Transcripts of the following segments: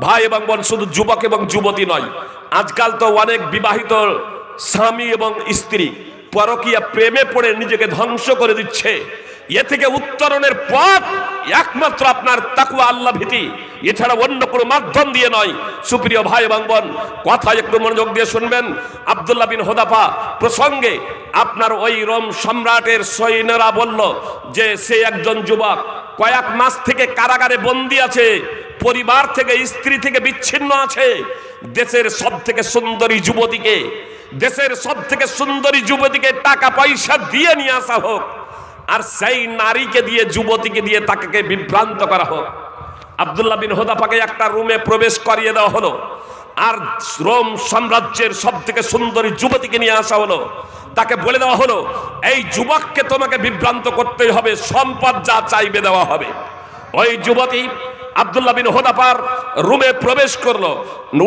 ভাই এবং বোন, শুধু যুবক এবং যুবতী নয়, আজকাল তো অনেক বিবাহিত স্বামী এবং স্ত্রী পরকীয়া প্রেমে পড়ে নিজেকে ধ্বংস করে দিচ্ছে। এ থেকে উত্তরণের পথ একমাত্র আপনার তাকওয়া, আল্লাহ ভীতি, এছাড়া অন্য কোনো মাধ্যম দিয়ে নয়। সুপ্রিয় ভাই এবং বোন, কথা একটু মনোযোগ দিয়ে শুনবেন। আব্দুল্লাহ বিন হুযাফা প্রসঙ্গে আপনার ওই রোম সম্রাটের সৈন্যরা বলল যে সে একজন যুবক, কয়েক মাস থেকে কারাগারে বন্দী আছে, পরিবার থেকে, স্ত্রী থেকে বিচ্ছিন্ন আছে। দেশের সব থেকে সুন্দরী যুবতীকে, দেশের সব থেকে সুন্দরী যুবতীকে টাকা পয়সা দিয়ে নিয়ে আসা হোক, আর সেই নারীকে দিয়ে, যুবতীকে দিয়ে তাকে বিভ্রান্ত করা হোক। আব্দুল্লাহ বিন হুযাফাকে একটা রুমে প্রবেশ করিয়ে দেওয়া হলো, আর রোম সাম্রাজ্যের সব থেকে সুন্দরী যুবতীকে নিয়ে আসা হলো। তাকে বলে দেওয়া হলো, এই যুবককে তোমাকে বিভ্রান্ত করতেই হবে, সম্পদ যা চাইবে দেওয়া হবে। ওই যুবতী আব্দুল্লাহ বিন হুযাফার রুমে প্রবেশ করলো,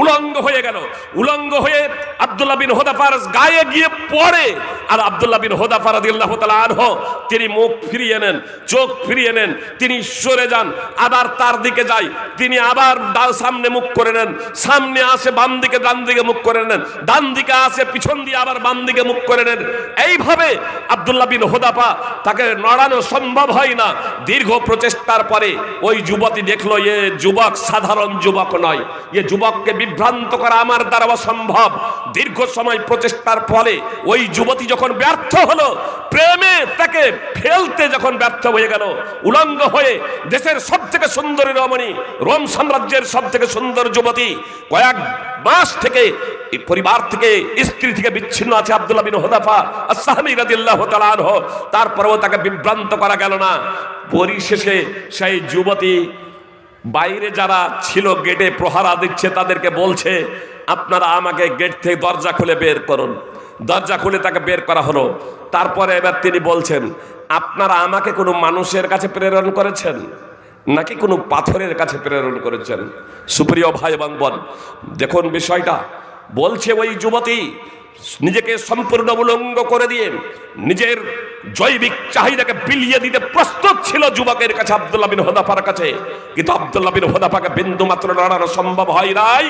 উলঙ্গ হয়ে গেল। উলঙ্গ হয়ে আব্দুল্লাহ বিন হুযাফার গায়ে গিয়ে পড়ে, আর আব্দুল্লাহ বিন হুযাফা রাদিয়াল্লাহু তাআলা আনহু তিনি মুখ ফিরিয়ে নেন, চোখ ফিরিয়ে নেন, তিনি সরে যান, আবার তার দিকে যায়, তিনি আবার সামনে মুখ করে নেন, সামনে আসে বাম দিকে, ডান দিকে মুখ করে নেন, ডান দিকে আসে পিছন দিয়ে আবার বাম দিকে মুখ করে নেন। এইভাবে আব্দুল্লাহ বিন হুযাফা, তাকে নড়ানো সম্ভব হয় না। দীর্ঘ প্রচেষ্টার পরে ওই যুবতী দেখলো এ যুবক সাধারণ যুবক নয়, এ যুবককে বিভ্রান্ত করা আমার দ্বারা অসম্ভব। দীর্ঘ সময় প্রচেষ্টার ফলে ওই যুবতী যখন ব্যর্থ হলো, প্রেমে তাকে ফেলতে যখন ব্যর্থ হয়ে গেল, উলঙ্গ হয়ে দেশের সব থেকে সুন্দরী রমণী, রোম সাম্রাজ্যের সব থেকে সুন্দর যুবতী, কয়েক মাস থেকে পরিবার থেকে, স্ত্রী থেকে বিচ্ছিন্ন আছে আব্দুল্লাহ বিন হুযাফা আস-সাহমী রাদিয়াল্লাহু তাআলা আনহু, তারপরেও তাকে বিভ্রান্ত করা গেল না। পরিশেষে সেই যুবতী বাইরে যারা ছিল গেটে প্রহারা দিচ্ছে তাদেরকে বলছে, আপনারা আমাকে গেট থেকে দরজা খুলে বের করুন। দরজা খুলে তাকে বের করা হলো। তারপরে এবার তিনি বলছেন, আপনারা আমাকে কোনো মানুষের কাছে প্রেরণ করেছেন নাকি কোনো পাথরের কাছে প্রেরণ করেছেন? সুপ্রিয় ভাই এবং বোন, দেখুন বিষয়টা বলছে, ওই যুবতী নিজেকে সম্পূর্ণ উলঙ্গ করে দিয়ে নিজের জৈবিক চাহিদাকে বিলিয়ে দিতে প্রস্তুত ছিল যুবকের কাছে, আব্দুল্লাহ বিন হুযাফার কাছে। কিন্তু আব্দুল্লাহ বিন হুযাফাকে বিন্দু মাত্র নড়ানো সম্ভব হয় নাই।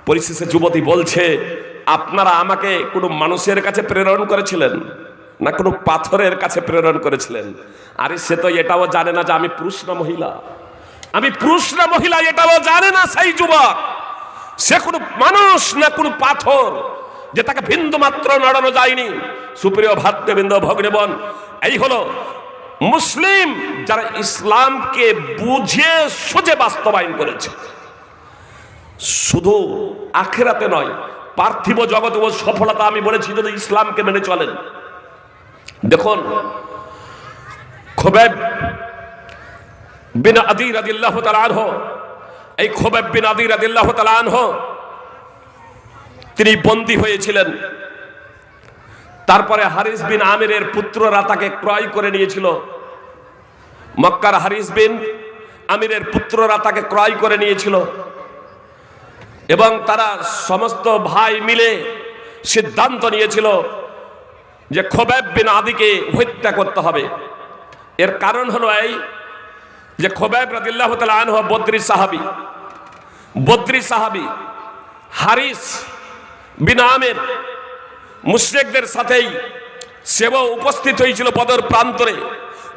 পরিশেষে যুবতী বলছে, আপনারা আমাকে কোনো মানুষের কাছে প্রেরণ করেছিলেন না কোনো পাথরের কাছে প্রেরণ করেছিলেন? আরে সে তো এটাও জানে না যে আমি পুরুষ না মহিলা, আমি পুরুষ না মহিলা, এটাও জানে না সেই যুবক। সে কোনো মানুষ না কোনো পাথর যে তাকে বিন্দু মাত্র নড়ানো যায়নি। সুপ্রিয় ভাতৃবৃন্দ, ভগ্নীগণ, এই হলো মুসলিম যারা ইসলামকে বুঝে সুঝে বাস্তবায়ন করেছে। শুধু আখিরাতে নয়, পার্থিব জগতেও সফলতা আমি বলেছি যদি ইসলামকে মেনে চলেন। দেখুন, খুবাইব বিন আদী রাদিয়াল্লাহু তাআলা আনহু, এই খুবাইব বিন আদী রাদিয়াল্লাহু তাআলা আনহু তিনি বন্দী হয়েছিলেন। তারপরে হারিস বিন আমিরের পুত্ররা তাকে ক্রয় করে নিয়েছিল। মক্কার হারিস বিন আমিরের পুত্ররা তাকে ক্রয় করে নিয়েছিল এবং তারা সমস্ত ভাই মিলে সিদ্ধান্ত নিয়েছিল যে খুবাইব বিন আদীকে হত্যা করতে হবে। এর কারণ হলো এই যে খুবাইব রাদিয়াল্লাহু তাআলা আনহু বদরি সাহাবী হারিস বিন আমির মুশরিকদের সাথেই সেও উপস্থিত হয়েছিল বদর প্রান্তরে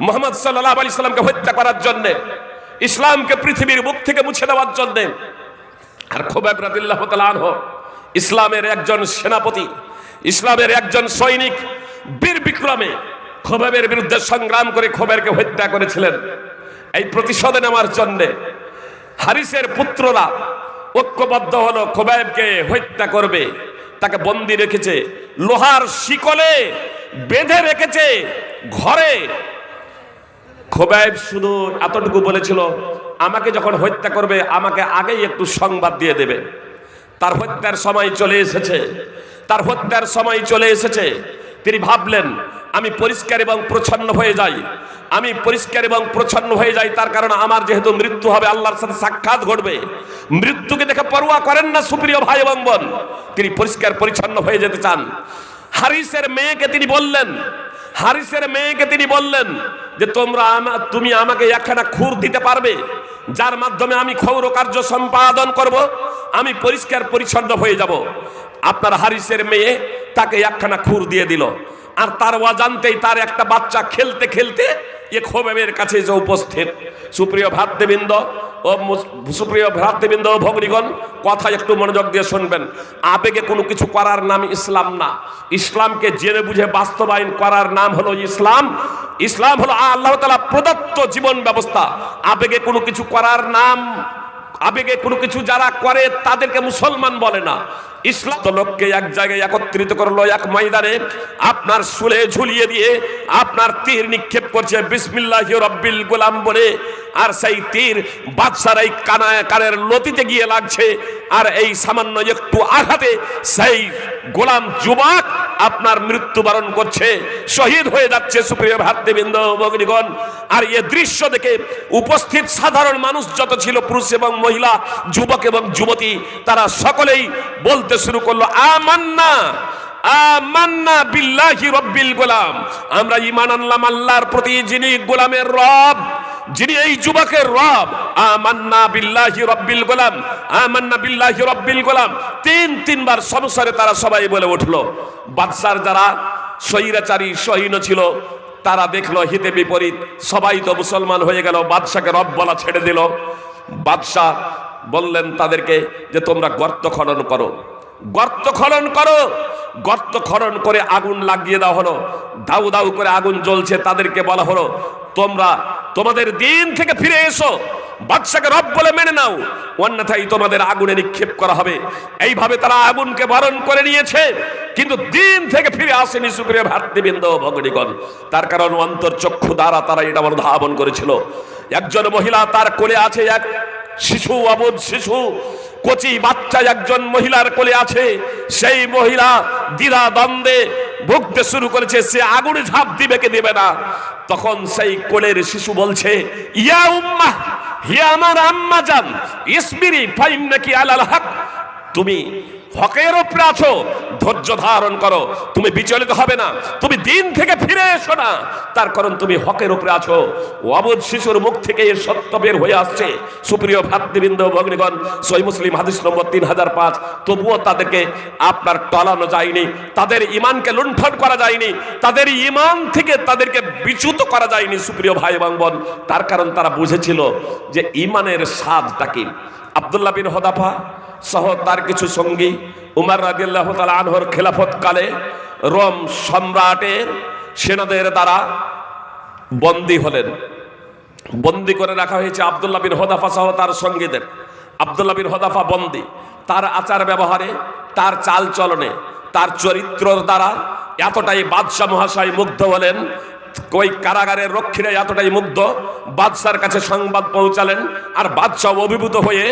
মুহাম্মদ সাল্লাল্লাহু আলাইহি সাল্লামকে হত্যা করার জন্য, ইসলামকে পৃথিবীর বুক থেকে মুছে দেওয়ার জন্য। আর খুবাইব রাদিয়াল্লাহু তাআলা আনহু ইসলামের একজন সেনাপতি, ইসলামের একজন সৈনিক, বীর বিক্রমে খুবাইবের বিরুদ্ধে সংগ্রাম করে খুবাইবকে হত্যা করেছিলেন। এই প্রতিশোধ নেওয়ার জন্য হারিসের পুত্ররা ঐক্যবদ্ধ হলো, খুবাইবকে হত্যা করবে। তাকে বন্দী রেখেছে, লোহার শিকলে বেঁধে রেখেছে ঘরে। খুবাইব শুধু এতটুকু বলেছিল, আমাকে যখন হত্যা করবে আমাকে আগেই একটু সংবাদ দিয়ে দেবে। তার হত্যার সময় চলে এসেছে, তার হত্যার সময় চলে এসেছে। তিনি ভাবলেন, আমি পরিষ্কার এবং প্রচ্ছন্ন হয়ে যাই, আমি পরিষ্কার এবং প্রচ্ছন্ন হয়ে যাই, তার কারণ আমার যেহেতু মৃত্যু হবে, আল্লাহর সাথে সাক্ষাৎ ঘটবে। মৃত্যুকে দেখে পরোয়া করেন না সুপ্রিয় ভাই এবং বোন, তিনি পরিষ্কার পরিচ্ছন্ন হয়ে যেতে চান। হারিসের মেয়েকে তিনি বললেন যে তুমি আমাকে একখানা খুর দিতে পারবে? যার মাধ্যমে আমি ক্ষৌর কার্য সম্পাদন করব, আমি পরিষ্কার পরিচ্ছন্ন হয়ে যাব। আপনার হারিসের মেয়ে তাকে একখানা খুর দিয়ে দিল, আর তার অজান্তেই তার একটা বাচ্চা খেলতে খেলতে এ খোবেবের কাছে যে উপস্থিত। সুপ্রিয় ভ্রাতৃবৃন্দ ও ভগ্নীগণ, কথা একটু মনোযোগ দিয়ে শুনবেন। আবেগে কোনো কিছু করার নাম ইসলাম না। ইসলামকে জেনে বুঝে বাস্তবায়ন করার নাম হলো ইসলাম। ইসলাম হলো আল্লাহ তাআলা প্রদত্ত জীবন ব্যবস্থা। আবেগে কোনো কিছু করার নাম, আবেগে কোনো কিছু যারা করে তাদেরকে মুসলমান বলে না। ইসলাম তো লোককে এক জায়গায় একত্রিত করলো, এক ময়দানে আপনার শুলে ঝুলিয়ে দিয়ে আপনার তীর নিক্ষেপ করছে বিসমিল্লাহি রাব্বিল গোলাম বলে, আর সেই তীর বাদশার এই কানের লতিতে গিয়ে লাগছে, আর এই সামান্য একটু আঘাতে সেই গোলাম যুবক আপনার মৃত্যুবরণ করছে, শহীদ হয়ে যাচ্ছে। সুপ্রিয় ভ্রাতৃবৃন্দ ভগ্নীগণ, আর এ দৃশ্য দেখে উপস্থিত সাধারণ মানুষ যত ছিল, পুরুষ এবং মহিলা, যুবক এবং যুবতী, তারা সকলেই বলতে শুরু করলো আমান্না আমান্না বিল্লাহি রাব্বিল গোলাম, আমরা ঈমান আনলাম আল্লাহর প্রতি যিনি গোলামের রব, যিনি এই যুবকের রব। আমান্না বিল্লাহি রাব্বিল গোলাম, আমান্না বিল্লাহি রাব্বিল গোলাম, তিনবার সংসারে তারা সবাই বলে উঠলো। বাদশার যারা স্বৈরাচারী সৈন্য ছিল তারা দেখলো হিতে বিপরীত, সবাই তো মুসলমান হয়ে গেল, বাদশাকে রব বলা ছেড়ে দিল। বাদশাহ বললেন তাদেরকে যে তোমরা গর্ত খনন করো, গর্ত খনন করো। গর্ত খনন করে আগুন লাগিয়ে দেওয়া হলো, দাউ দাউ করে আগুন জ্বলছে। তাদেরকে বলা হলো তোমরা তোমাদের দিন থেকে ফিরে এসো, বাদশাকে রব বলে মেনে নাও, অন্যথায় তোমাদের আগুনে নিক্ষেপ করা হবে। এইভাবে তারা আগুনকে বরণ করে নিয়েছে, কিন্তু দিন থেকে ফিরে আসেনি। সুপ্রিয় ভ্রাতৃবৃন্দ ভগ্নীগণ, তার কারণ অন্তর্চক্ষু দ্বারা তারা এটা অনুধাবন করেছিল। একজন মহিলা, তার কোলে আছে এক শিশু, অবুঝ শিশু, কচি বাচ্চা একজন মহিলার কোলে আছে। সেই মহিলা দ্বিধা দ্বন্দ্বে ভুগতে শুরু করেছে, সে আগুনে ঝাঁপ দিবে কে দেবে না। তখন সেই কোলের শিশু বলছে ইয়া উম্মাহ, হে আমার আম্মা জান, ইসবিরি ফাইন্নাকি আলাল হক, তুমি হকের উপরে আছো, ধৈর্য ধারণ করো, তুমি বিচলিত হবে না, তুমি দিন থেকে ফিরে এসো না, তার কারণ তুমি হকের উপরে আছো। অবুঝ শিশুর মুখ থেকে এর সত্য বের হয়ে আসছে। সুপ্রিয় ভ্রাতৃবৃন্দ ভগ্নীগণ, সহিহ মুসলিম হাদিস নম্বর 3005। তবুও তাদেরকে আপনার টলানো যায়নি, তাদের ঈমানকে লুণ্ঠন করা যায়নি, তাদের ঈমান থেকে তাদেরকে বিচ্যুত করা যায়নি। সুপ্রিয় ভাই এবং বোন, তার কারণ তারা বুঝেছিল যে ঈমানের স্বাদটা কি। আব্দুল্লাহ বিন হুযাফা সহ তার কিছু সঙ্গী উমর রাদিয়াল্লাহু তাআলা আনহুর খেলাফত কালে রোম সম্রাটের সেনাদের দ্বারা বন্দী হলেন। বন্দী করে রাখা হয়েছে আব্দুল্লাহ বিন হুযাফা সহ তার সঙ্গীদের। আব্দুল্লাহ বিন হুযাফা বন্দী, তার আচার ব্যবহারে, তার চাল চলনে, তার চরিত্রের দ্বারা এতটাই বাদশাহ মহাশয় মুগ্ধ হলেন, ওই কারাগারের রক্ষীরা এতটাই মুগ্ধ, বাদশার কাছে সংবাদ পৌঁছালেন। আর বাদশাহ অভিভূত হয়ে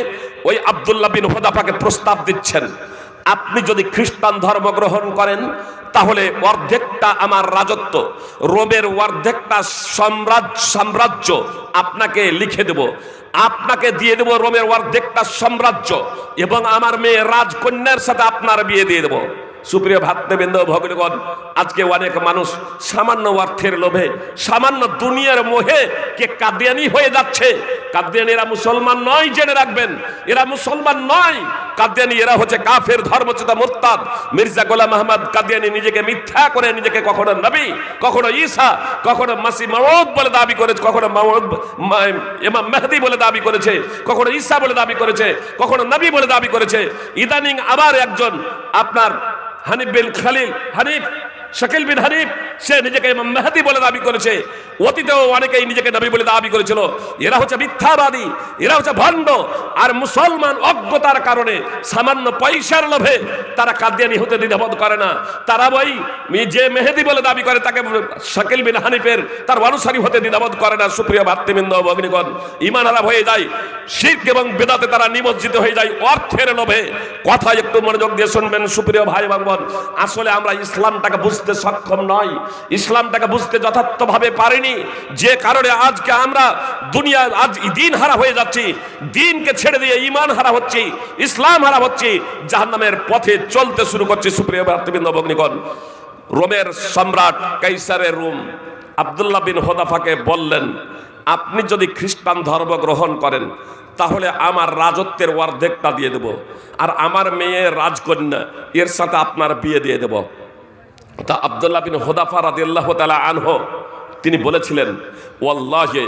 ওই আব্দুল্লাহ বিন হুযাফাকে প্রস্তাব দিচ্ছেন, আপনি যদি খ্রিস্টান ধর্ম গ্রহণ করেন তাহলে অর্ধেকটা আমার রাজত্ব, রোমের অর্ধেকটা সাম্রাজ্য আপনাকে লিখে দেব, আপনাকে দিয়ে দেব রোমের অর্ধেকটা সাম্রাজ্য, এবং আমার মেয়ে রাজকন্যার সাথে আপনার বিয়ে দিয়ে দেব। সুপ্রিয় ভ্রাতৃবৃন্দ ভগ্নীগণ, আজকে অনেক মানুষ সামান্য অর্থের লোভে, সামান্য দুনিয়ার মোহে কে কাদিয়ানি হয়ে যাচ্ছে। কাদিয়ানি এরা মুসলমান নয়, জেনে রাখবেন, এরা মুসলমান নয়। কাদিয়ানি এরা হচ্ছে কাফের, ধর্মচ্যুত, মুরতাদ। মির্জা গোলাম আহমদ কাদিয়ানি নিজেকে মিথ্যা করে, নিজেকে কখনো নবী, কখনো ঈসা, কখনো মাসিহ মাউদ বলে দাবি করেছে, কখনো ইমাম মেহদি বলে দাবি করেছে, কখনো ঈসা বলে দাবি করেছে, কখনো নবী বলে দাবি করেছে। ইদানিং আবার একজন আপনার হানিফ বিন খালিল, শাকিল বিন হানিফ, সে নিজেকে ইমাম মেহদি বলে দাবি করেছে। অতীতেও অনেকেই নিজেকে নবী বলে দাবি করেছিল। এরা হচ্ছে মিথ্যাবাদী, এরা হচ্ছে ভণ্ড। আর মুসলমান অজ্ঞতার কারণে, সামান্য পয়সার লোভে তারা কাদিয়ানি হতে দ্বিধাবোধ করে না। তারা ওই যে মেহেদি বলে দাবি করে তাকে শাকিল বিন হানিফের তার অনুসারী হতে দ্বিধাবোধ করে না। সুপ্রিয় ভ্রাতৃবৃন্দ ভগ্নীগণ, ঈমান হারা হয়ে যায়, শিরক এবং বিদআতে তারা নিমজ্জিত হয়ে যায় অর্থের লোভে। কথা একটু মনোযোগ দিয়ে শুনবেন সুপ্রিয় ভাই এবং বোন। আসলে আমরা ইসলামটাকে বুঝতে সক্ষম নয়, ইসলামটাকে বুঝতে যথার্থভাবে পারিনি, যে কারণে আজকে আমরা দুনিয়া আজ দিন হারা হয়ে যাচ্ছি, দিনকে ছেড়ে দিয়ে ঈমান হারা হচ্ছি, ইসলাম হারা হচ্ছি, জাহান্নামের পথে চলতে শুরু করছি। সুপ্রিয় ভ্রাতৃবৃন্দ ভগ্নীগণ, রোমের সম্রাট কাইসারের রোম আব্দুল্লাহ বিন হুযাফাকে বললেন, আপনি যদি খ্রিস্টান ধর্ম গ্রহণ করেন তাহলে আমার রাজত্বের অর্ধেকটা দিয়ে দেব, আর আমার মেয়ে রাজকন্যা এর সাথে আপনার বিয়ে দিয়ে দেব। তা আব্দুল্লাহ বিন হুযাফা রাদিয়াল্লাহু তাআলা আনহু তিনি বলেছিলেন, ওয়াল্লাহি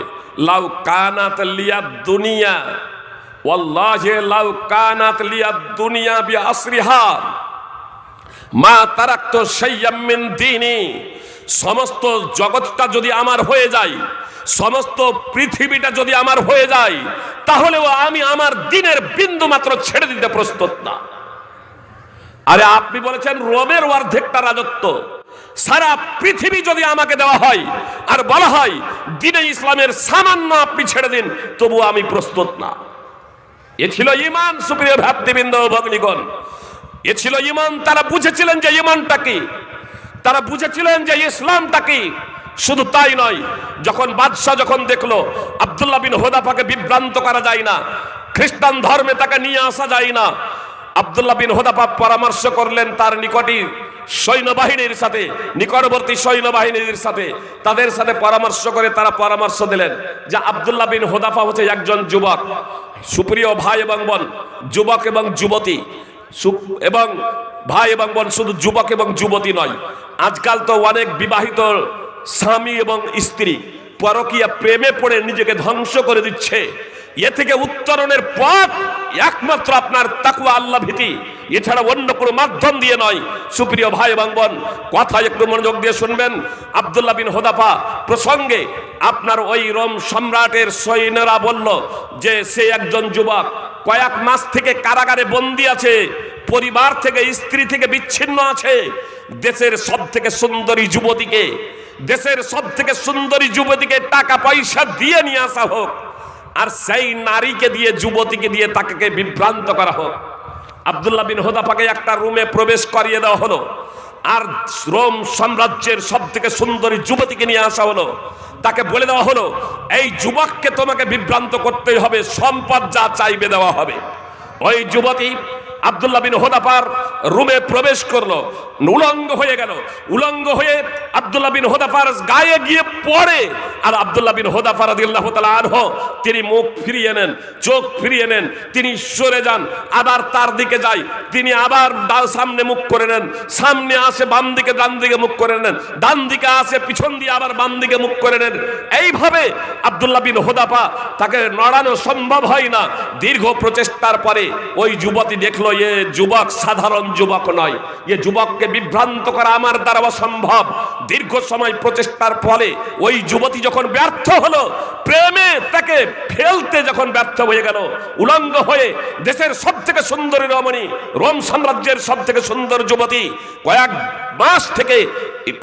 লাউ কানাত লিয়াদ দুনিয়া, ওয়াল্লাহি লাউ কানাত লিয়াদ দুনিয়া বিআসরিহা মা তারাকতু শাইয়্যাম মিন দীনি। সমস্ত জগৎটা যদি আমার হয়ে যায়, সমস্ত পৃথিবীটা যদি আমার হয়ে যায়, তাহলেও আমি আমার দ্বীনের বিন্দু মাত্র ছেড়ে দিতে প্রস্তুত না। আরে আপনি বলেছেন রোমের অর্ধেকটা রাজত্ব, সারা পৃথিবী যদি আমাকে দেওয়া হয় আর বলা হয় দ্বীনে ইসলামের সামান্য আপনি ছেড়ে দিন, তবু আমি প্রস্তুত না। এ ছিল ঈমান। সুপ্রিয় ভ্রাতৃবৃন্দ ও ভগ্নীগণ, এ ছিল ঈমান। তারা বুঝেছিলেন যে ঈমানটা কি, তারা বুঝেছিলেন যে ইসলামটা কি। শুধু তাই নয়, যখন বাদশাহ যখন দেখলো আব্দুল্লাহ বিন হুযাফাকে বিভ্রান্ত করা যায় না, খ্রিস্টান ধর্মে তাকে নিয়ে আসা যায় না, আব্দুল্লাহ বিন হুযাফা পরামর্শ করলেন তার নিকটই সৈন্যবাহিনীর সাথে, নিকটবর্তী সৈন্যবাহিনীর সাথে, তাদের সাথে পরামর্শ করে তারা পরামর্শ দিলেন যে আব্দুল্লাহ বিন হুযাফা হচ্ছে একজন যুবক। সুপ্রিয় ভাই এবং বোন, যুবক এবং যুবতী এবং ভাই এবং বোন, শুধু যুবক এবং যুবতী নয়, আজকাল তো অনেক বিবাহিত স্বামী এবং স্ত্রী পরকীয়া প্রেমে পড়ে নিজেকে ধ্বংস করে দিচ্ছে। এ থেকে উত্তরণের পথ একমাত্র আপনার তাকওয়া, আল্লাহ ভীতি, এছাড়া অন্য কোনো মাধ্যম দিয়ে নয়। সুপ্রিয় ভাই এবং বোন, কথা একটু মনোযোগ দিয়ে শুনবেন। আব্দুল্লাহ বিন হুযাফা প্রসঙ্গে আপনার ওই রোম সম্রাটের সৈন্যরা বলল যে সে একজন যুবক, কয়েক মাস থেকে কারাগারে বন্দী আছে, পরিবার থেকে স্ত্রী থেকে বিচ্ছিন্ন আছে। দেশের সব থেকে সুন্দরী যুবতীকে, দেশের সব থেকে সুন্দরী যুবতীকে টাকা পয়সা দিয়ে নিয়ে আসা হোক, আর সেই নারীকে দিয়ে, যুবতীকে দিয়ে তাকে বিভ্রান্ত করা হোক। আব্দুল্লাহ বিন হুযাফাকে একটা রুমে প্রবেশ করিয়ে দেওয়া হলো, আর রোম সাম্রাজ্যের সব থেকে সুন্দরী যুবতীকে নিয়ে আসা হলো। তাকে বলে দেওয়া হলো এই যুবককে তোমাকে বিভ্রান্ত করতেই হবে, সম্পদ যা চাইবে দেওয়া হবে। ওই যুবতী আব্দুল্লাহ বিন হুযাফার রুমে প্রবেশ করলো, উলঙ্গ হয়ে গেল। উলঙ্গ হয়ে আব্দুল্লাহ বিন হুযাফার গায়ে গিয়ে পড়ে, আর আব্দুল্লাহ বিন হুযাফা রাদিয়াল্লাহু তাআলা আনহু তিনি মুখ ফিরিয়ে নেন, চোখ ফিরিয়ে নেন, তিনি সরে যান, আবার তার দিকে যায়, তিনি আবার সামনে মুখ করে নেন, সামনে আসে বাম দিকে, ডান দিকে মুখ করে নেন, ডান দিকে আসে পিছন দিয়ে আবার বাম দিকে মুখ করে নেন। এইভাবে আব্দুল্লাহ বিন হুযাফা, তাকে নড়ানো সম্ভব হয় না। দীর্ঘ প্রচেষ্টার পরে ওই যুবতী দেখলো এ যুবক সাধারণ যুবক নয়, এ যুবককে বিভ্রান্ত করা আমার দ্বারা অসম্ভব। দীর্ঘ সময় প্রচেষ্টার ফলে ওই যুবতী যখন ব্যর্থ হলো, প্রেমে তাকে ফেলতে যখন ব্যর্থ হয়ে গেল, উলঙ্গ হয়ে দেশের সব থেকে সুন্দরী রমণী, রোম সাম্রাজ্যের সব থেকে সুন্দর যুবতী, কয়েক মাস থেকে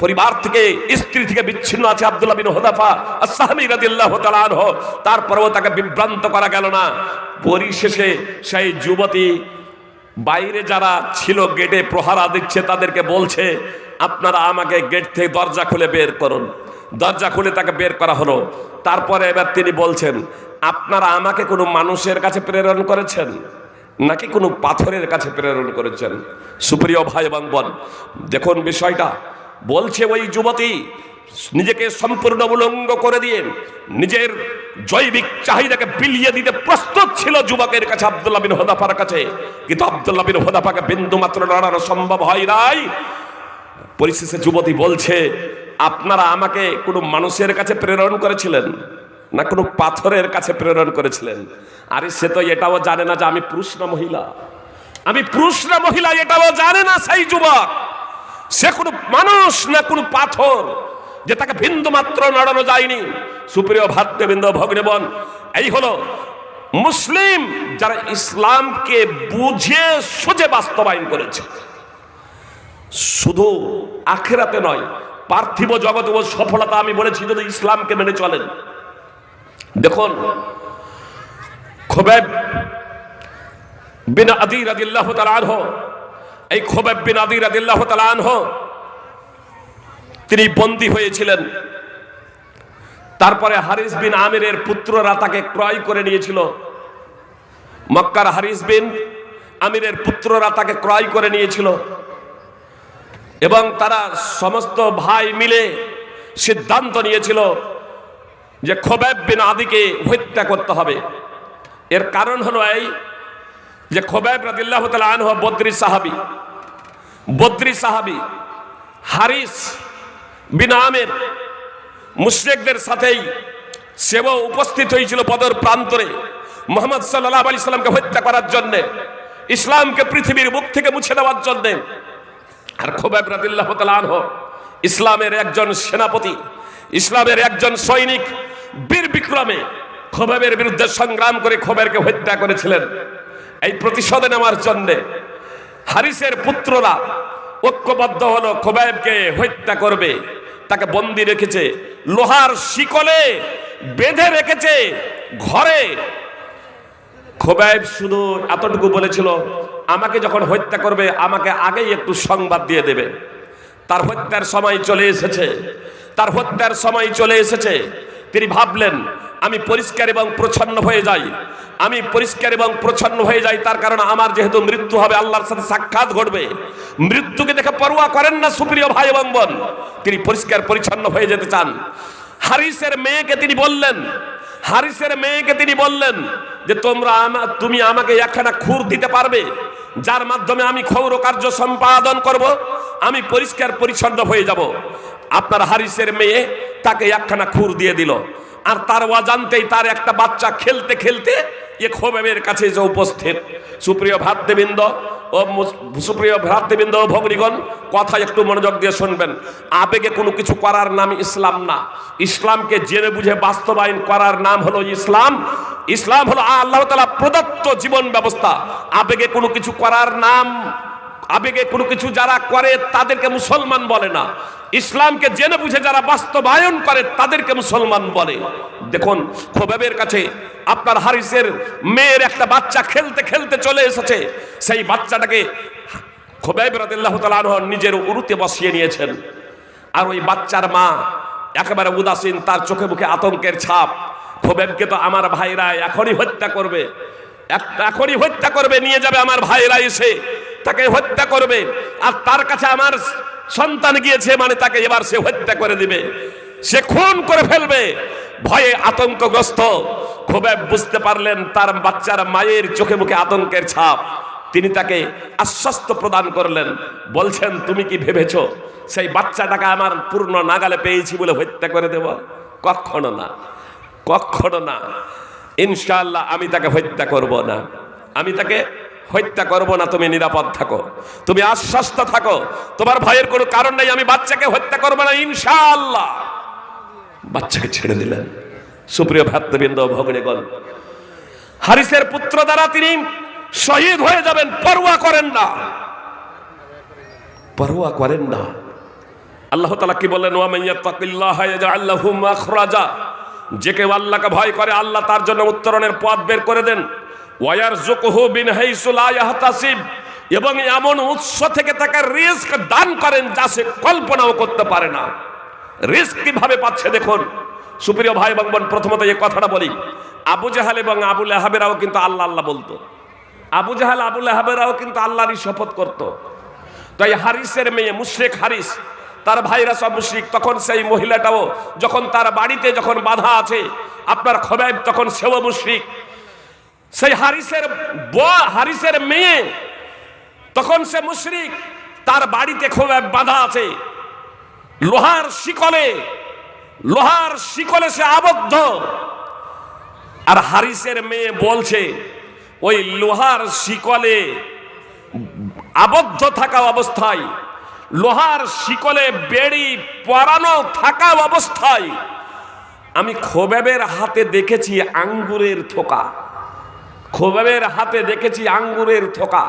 পরিবার থেকে, স্ত্রী থেকে বিচ্ছিন্ন আছে আব্দুল্লাহ বিন হুযাফা আস-সাহমী রাদিয়াল্লাহু তাআলা আনহু, তারপরেও তাকে বিভ্রান্ত করা গেল না। পরিশেষে সেই যুবতী বাইরে যারা ছিল গেটে প্রহারা দিচ্ছে তাদেরকে বলছে আপনারা আমাকে গেট থেকে দরজা খুলে বের করুন। দরজা খুলে তাকে বের করা হলো। তারপরে এবার তিনি বলছেন আপনারা আমাকে কোনো মানুষের কাছে প্রেরণ করেছেন নাকি কোনো পাথরের কাছে প্রেরণ করেছেন? সুপ্রিয় ভাই এবং বোন, দেখুন বিষয়টা বলছে ওই যুবতী নিজেকে সম্পূর্ণ উলঙ্গ করে দিয়ে নিজের জৈবিক চাহিদাকে বিলিয়ে দিতে প্রস্তুত ছিল যুবকের কাছে, আব্দুল্লাহ বিন হুযাফার কাছে। কিন্তু আব্দুল্লাহ বিন হুযাফাকে বিন্দু মাত্র লড়ানো সম্ভব হয় নাই। পরিশেষে যুবতী বলছে আপনারা আমাকে কোনো মানুষের কাছে প্রেরণ করেছিলেন না কোনো পাথরের কাছে প্রেরণ করেছিলেন? আরে সে তো এটাও জানে না যে আমি পুরুষ না মহিলা, আমি পুরুষ না মহিলা, এটাও জানে না সেই যুবক। সে কোনো মানুষ না কোনো পাথর যে তাকে বিন্দু মাত্র নড়ানো যায়নি। সুপ্রিয় ভ্রাতৃবৃন্দ, ভগ্নীগণ, এই হলো মুসলিম যারা ইসলামকে বুঝে সুঝে বাস্তবায়ন করেছে। শুধু আখিরাতে নয়, পার্থিব জগতে ও সফলতা আমি বলেছি যদি ইসলামকে মেনে চলেন। দেখুন খুবাইব বিন আদী রাদিয়াল্লাহু তাআলা আনহু, এই খুবাইব বিন আদী রাদিয়াল্লাহু তাআলা আনহু তিনি বন্দী হয়েছিলেন। তারপরে হারিস বিন আমিরের পুত্ররা তাকে ক্রয় করে নিয়েছিল। মক্কার হারিস বিন আমিরের পুত্ররা তাকে ক্রয় করে নিয়েছিল এবং তারা সমস্ত ভাই মিলে সিদ্ধান্ত নিয়েছিল যে খোবাইব বিন আদিকে হত্যা করতে হবে। এর কারণ হলো এই যে খোবাইব রাদিয়াল্লাহু তাআলা আনহু বদরি সাহাবী হারিস বিন আমির মুশরিকদের সাথেই সেও উপস্থিত হয়েছিল বদর প্রান্তরে মুহাম্মদ সাল্লাল্লাহু আলাইহি সাল্লামকে হত্যা করার জন্য, ইসলামকে পৃথিবীর মুখ থেকে মুছে দেওয়ার জন্য। আর খোবাইব রাদিয়াল্লাহু তাআলা আনহু ইসলামের একজন সেনাপতি, ইসলামের একজন সৈনিক, বীর বিক্রমে খোবাইবের বিরুদ্ধে সংগ্রাম করে খোবাইবকে হত্যা করেছিলেন। এই প্রতিশোধ নেওয়ার জন্য হারিসের পুত্ররা ঐক্যবদ্ধ হলো, খোবাইবকে হত্যা করবে। তাকে বন্দী রেখেছে, লোহার শিকলে বেঁধে রেখেছে ঘরে। খোবাইব শুধু এতটুকু বলেছিল, আমাকে যখন হত্যা করবে আমাকে আগেই একটু সংবাদ দিয়ে দেবে। তার হত্যার সময় চলে এসেছে, তিনি ভাবলেন আমি পরিষ্কার এবং প্রচ্ছন্ন হয়ে যাই, তার কারণ আমার যেহেতু মৃত্যু হবে, আল্লাহর সাথে সাক্ষাৎ ঘটবে। মৃত্যুকে দেখে পরোয়া করেন না সুপ্রিয় ভাই এবং বোন, তিনি পরিষ্কার পরিচ্ছন্ন হয়ে যেতে চান। হারিসের মেয়েকে তিনি বললেন যে তুমি আমাকে একখানা খুর দিতে পারবে, যার মাধ্যমে আমি ক্ষৌর কার্য সম্পাদন করব, আমি পরিষ্কার পরিচ্ছন্ন হয়ে যাব। আপনার হারিসের মেয়ে তাকে একখানা খুর দিয়ে দিল, আর তার অজান্তেই তার একটা বাচ্চা খেলতে খেলতে খোবাইবের কাছে এসে উপস্থিত। সুপ্রিয় ভ্রাতৃবৃন্দ ও ভগ্নীগণ, কথা একটু মনোযোগ দিয়ে শুনবেন। আবেগে কোনো কিছু করার নাম ইসলাম না। ইসলামকে জেনে বুঝে বাস্তবায়ন করার নাম হলো ইসলাম। ইসলাম হলো আল্লাহ তাআলা প্রদত্ত জীবন ব্যবস্থা। আবেগে কোনো কিছু যারা করে তাদেরকে মুসলমান বলে না। ইসলামকে জেনে বুঝে যারা বাস্তবায়ন করে তাদেরকে মুসলমান বলে। দেখুন, খোবাইবের কাছে আপনার হারিসের মেয়ের একটা বাচ্চা খেলতে খেলতে চলে এসেছে। সেই বাচ্চাটাকে খোবাইব রাদিয়াল্লাহু তাআলা আনহু নিজের উরুতে বসিয়ে নিয়েছেন। আর ওই বাচ্চার মা একেবারে উদাসীন, তার চোখে মুখে আতঙ্কের ছাপ। খোবাইবকে তো আমার ভাইরা এখনই হত্যা করবে, নিয়ে যাবে আমার ভাইরা এসে তাকে হত্যা করবে। আর তার কাছে আমার সন্তান গিয়েছে, মানে তাকে এবার সে হত্যা করে দিবে, সে খুন করে ফেলবে। ভয়ে আতঙ্কগ্রস্ত খোবাইব বুঝতে পারলেন তার বাচ্চার মায়ের চোখে মুখে আতঙ্কের ছাপ। তিনি তাকে আশ্বস্ত প্রদান করলেন, বলছেন তুমি কি ভেবেছো সেই বাচ্চাটাকে আমার পূর্ণ নাগালে পেয়েছি বলে হত্যা করে দেব? কখনো না। ইনশাআল্লাহ আমি তাকে হত্যা করব না। তুমি নিরাপদ থাকো, তুমি আশ্বস্ত থাকো, তোমার ভয়ের কোনো কারণ নেই। আমি বাচ্চাকে হত্যা করব না ইনশাআল্লাহ। বাচ্চাকে ছেড়ে দিলেন। সুপ্রিয় ভ্রাতৃবৃন্দ ও ভগ্নীগণ, হারিসের পুত্র দ্বারা তিনি শহীদ হয়ে যাবেন, পরোয়া করেন না। আল্লাহ তাআলা কি বললেন? ওয়া মান ইয়াত্তাকিল্লাহা ইয়াজআল লাহু মাখরাজা, যে কেউ আল্লাহকে ভয় করে আল্লাহ তার জন্য উত্তরণের পথ বের করে দেন। ওয়ায়ারযুকুহু মিন হাইসু লা ইয়াহতাসিব, এবং এমন উৎস থেকে তাকে রিজক দান করেন যা সে কল্পনাও করতে পারে না। রিজক কিভাবে পাচ্ছে দেখুন। সুপ্রিয় ভাই এবং বোন, প্রথমত এই কথাটা বলি, আবু জাহাল এবং আবু লাহাবেরাও কিন্তু আল্লাহ বলতো। আবু জাহাল আবু লাহাবেরাও কিন্তু আল্লাহরই শপথ করত। তাই হারিসের মেয়ে মুশরিক হারিস, তার ভাইরা সব মুশরিক। তখন সেই মহিলাটাও যখন তার বাড়িতে যখন বাধা আছে, আপনার খোবাইব তখন সেও মুশরিক। সেই হারিসের মেয়ে তখন সে মুশরিক, তার বাড়িতে খোবাইব বাধা আছে, লোহার শিকলে সে আবদ্ধ। আর হারিসের মেয়ে বলছে ওই লোহার শিকলে আবদ্ধ থাকা অবস্থায়, লোহার শিকলে বেড়ি পরানো থাকা অবস্থায় আমি খোবাইবের হাতে দেখেছি আঙ্গুরের থোকা।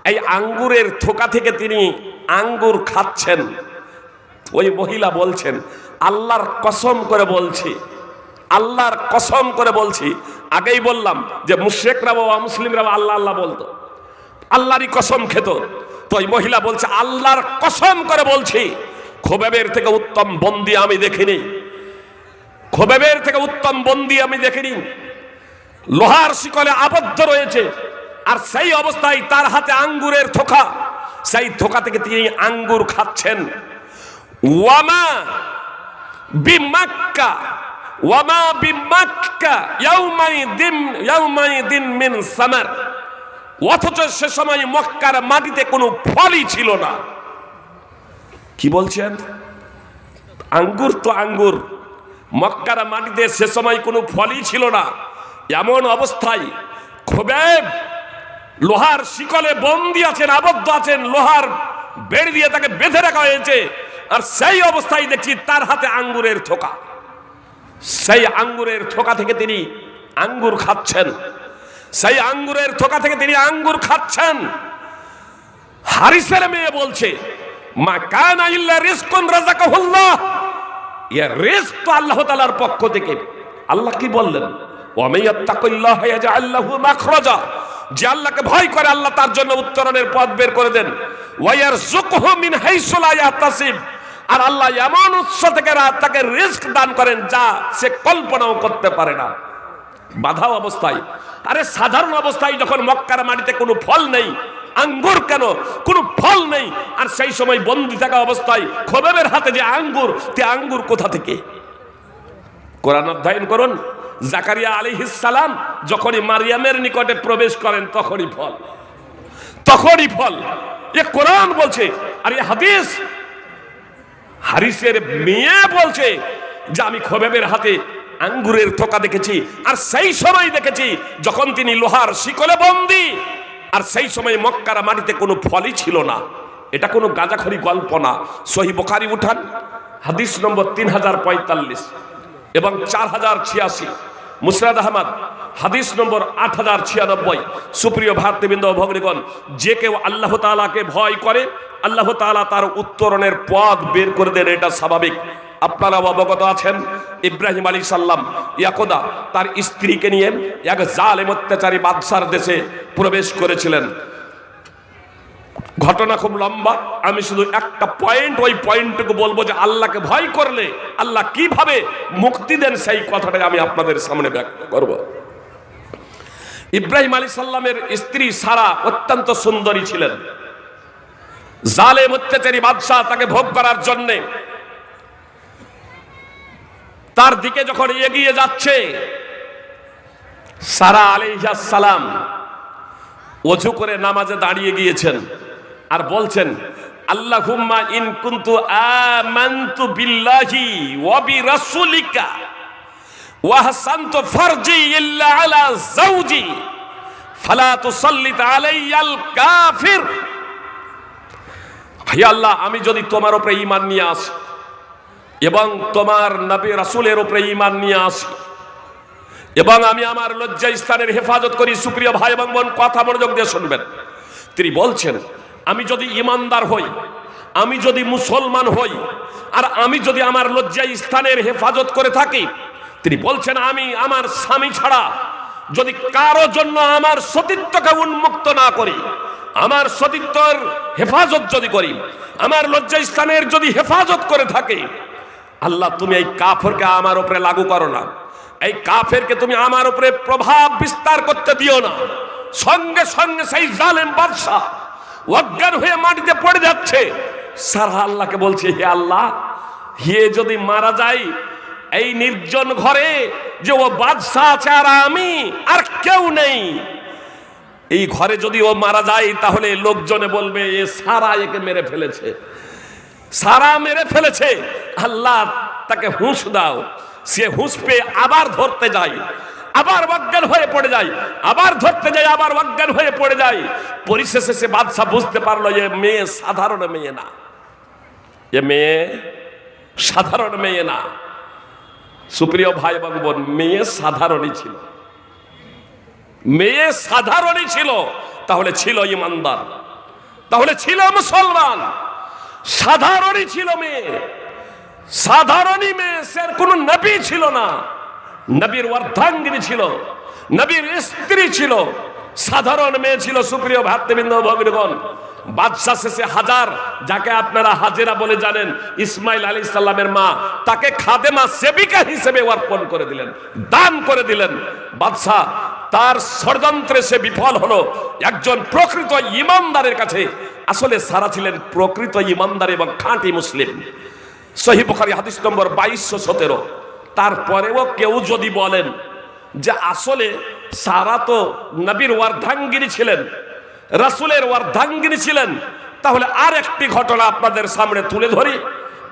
এই আঙ্গুরের থোকা থেকে তিনি আঙ্গুর খাচ্ছেন। ওই মহিলা বলছেন, আল্লাহর কসম করে বলছি, আগেই বললাম যে মুশরিকরা ও মুসলিমরা আল্লাহ বলতো, আল্লাহরই কসম খেত। তো ওই মহিলা বলছে, আল্লাহর কসম করে বলছি, খোবাইবের থেকে উত্তম বন্দী আমি দেখিনি। লোহার শিকলে আবদ্ধ রয়েছে, আর সেই অবস্থায় তার হাতে আঙ্গুরের থোকা, সেই থোকা থেকে তিনি আঙ্গুর খাচ্ছেন। ওয়ামা বিমাক্কা ওয়ামা বিমাক্কা ইয়াউমাইদিন মিন সামার, অথচ সে সময় মক্কার মাটিতে কোনো ফলই ছিল না। কি বলছেন? আঙ্গুর তো আঙ্গুর, মক্কার মাটিতে সে সময় কোনো ফলই ছিল না। এমন অবস্থায় খোবাইব লোহার শিকলে বন্দী আছেন, আবদ্ধ আছেন, লোহার বেড়ি দিয়ে তাকে বেঁধে রাখা হয়েছে। আর সেই অবস্থায় দেখছি তার হাতে আঙ্গুরের থোকা। সেই আঙ্গুরের থোকা থেকে তিনি আঙ্গুর খাচ্ছেন, সেই আঙ্গুরের থোকা থেকে তিনি আঙ্গুর খাচ্ছেন। হারিসের মেয়ে বলছে, মা কানা ইল্লা রিজকুন রাযাকাহুল্লাহ, এ রিজক তো আল্লাহ তাআলার পক্ষ থেকে। আল্লাহ কি বললেন? ওয়া মাইয়াত্তাকিল্লাহা ইয়াজআল লাহু মাখরাজা, যে আল্লাহকে ভয় করে আল্লাহ তার জন্য উত্তরণের পথ বের করে দেন। ওয়া ইয়ারযুকুহু মিন হাইসু লা ইয়াহতাসিব, আর আল্লাহ এমন উৎস থেকে তাকে রিজক দান করেন যা সে কল্পনাও করতে পারে না। বাধা অবস্থায়, আরে সাধারণ অবস্থায় যখন মক্কার মাটিতে কোনো ফল নেই, আঙ্গুর কেন, কোনো ফল নেই, আর সেই সময় বন্দী থাকা অবস্থায় খোবাইবের হাতে যে আঙ্গুর, তে আঙ্গুর কোথা থেকে? কোরআন অধ্যয়ন করুন। জাকারিয়া আলাইহিস সালাম যখনই মারিয়ামের নিকটে প্রবেশ করেন তখনই ফল, তখনই ফল। এ কোরআন বলছে, আর এ হাদিস। হারিসের মেয়ে বলছে যে আমি খোবাইবের হাতে আঙ্গুরের থোকা দেখেছি, আর সেই সময় দেখেছি যখন তিনি লোহার শিকলে বন্দী, আর সেই সময় মক্কার মাটিতে কোনো ফলই ছিল না। এটা কোনো গাঁজাখড়ি গল্প না। সহিহ বুখারী উঠান হাদিস নম্বর 3045 এবং 4086, মুসনাদ আহমদ হাদিস নম্বর 8096। সুপ্রিয় ভাতৃবৃন্দ ও ভগ্নীগণ, যে কেউ আল্লাহ তাআলাকে ভয় করে আল্লাহ তাআলা তার উত্তরণের পথ বের করে দেন, এটা স্বাভাবিক। আপনারা অবগত আছেন, ইব্রাহিম আলাইহিস সালাম ইয়াকুদা তার স্ত্রীকে নিয়ে এক জালেম অত্যাচারী বাদশার দেশে প্রবেশ করেছিলেন। ঘটনা খুব লম্বা, আমি শুধু একটা পয়েন্ট, ওই পয়েন্টটুকু বলবো যে আল্লাহকে ভয় করলে আল্লাহ কিভাবে মুক্তি দেন, সেই কথাটাই আমি আপনাদের সামনে ব্যক্ত করব। ইব্রাহিম আলাইহিস সালামের স্ত্রী সারা অত্যন্ত সুন্দরী ছিলেন। জালেম অত্যাচারী বাদশা তাকে ভোগ করার জন্যে তার দিকে যখন এগিয়ে যাচ্ছে, সারা আলাইহিস সালাম ওযু করে নামাজে দাঁড়িয়ে গিয়েছেন আর বলছেন, আল্লাহুম্মা ইন কুনতু আমানতু বিল্লাহি ওয়া বিরাসূলিকা ওয়া হাসানতু ফারজি ইল্লা আলা যাওজি ফালা তুসাল্লিত আলাইয়াল কাফির। হে আল্লাহ, আমি যদি তোমার উপরে ঈমান নিয়ে আসি এবং তোমার নবী রাসূলের উপরে ঈমান নিয়ে আসি এবং আমি আমার লজ্জা স্থানের হেফাজত করি। সুপ্রিয় ভাই এবং বোন, কথা মনোযোগ দিয়ে শুনবেন। তিনি বলছেন, আমি যদি ঈমানদার হই, আমি যদি মুসলমান হই, আর আমি যদি আমার লজ্জা স্থানের হেফাজত করে থাকি, তিনি বলছেন আমি আমার স্বামী ছাড়া যদি কারো জন্য আমার সতীত্বকে উন্মুক্ত না করি, আমার সতীত্বের হেফাজত যদি করি, আমার লজ্জা স্থানের যদি হেফাজত করে থাকি, আল্লাহ তুমি এই কাফেরকে আমার উপরে লাগু করো না, এই কাফেরকে তুমি আমার উপরে প্রভাব বিস্তার করতে দিও না। সঙ্গে সঙ্গে সেই জালেম বাদশা অজ্ঞান হয়ে মাটিতে পড়ে যাচ্ছে। সারা আল্লাহকে বলছে, হে আল্লাহ, হে যদি মারা যায় এই নির্জন ঘরে, যে ও বাদশা আছে আর আমি আর কেউ নেই, এই ঘরে যদি ও মারা যায় তাহলে লোকজনে বলবে এ সারা একে মেরে ফেলেছে, সারা মেরে ফেলেছে। আল্লাহ তাকে হুঁশ দাও। সে হুঁশ পেয়ে আবার ধরতে যায়, আবার অজ্ঞান হয়ে পড়ে যায়, আবার ধরতে যায়, আবার অজ্ঞান হয়ে পড়ে যায়। পরিশেষে সে বাদশা বুঝতে পারলো এ মেয়ে সাধারণ মেয়ে না, এ মেয়ে সাধারণ মেয়ে না। সুপ্রিয় ভাই এবং বোন, মেয়ে সাধারণই ছিল, মেয়ে সাধারণই ছিল। তাহলে ছিল ইমানদার, তাহলে ছিল মুসলমান। সাধারণই ছিল মেয়ে, সাধারণই মেয়ে। সে কোনো নবী ছিল না, নবীর অর্ধাঙ্গিনী ছিল, নবীর স্ত্রী ছিল, সাধারণ মেয়ে ছিল। সুপ্রিয় ভাতৃবৃন্দ ভগ্নীগণ, বাদশা শেষে হাজার, যাকে আপনারা হাজেরা বলে জানেন, ইসমাইল আলাইহিস সালামের মা, তাকে খাদেমা সেবিকা হিসেবে অর্পণ করে দিলেন, দান করে দিলেন। বাদশা তার ষড়যন্ত্রে সে বিফল হলো। একজন প্রকৃত ইমানদারের কাছে আসলে সারা ছিলেন প্রকৃত ইমানদার এবং খাঁটি মুসলিম। সহিহ বুখারী হাদিস নম্বর 2217। তারপরেও কেউ যদি বলেন যে আসলে সারা তো নবীর অর্ধাঙ্গিনী ছিলেন, রাসূলের অর্ধাঙ্গিনী ছিলেন, তাহলে আর একটি ঘটনা আপনাদের সামনে তুলে ধরি,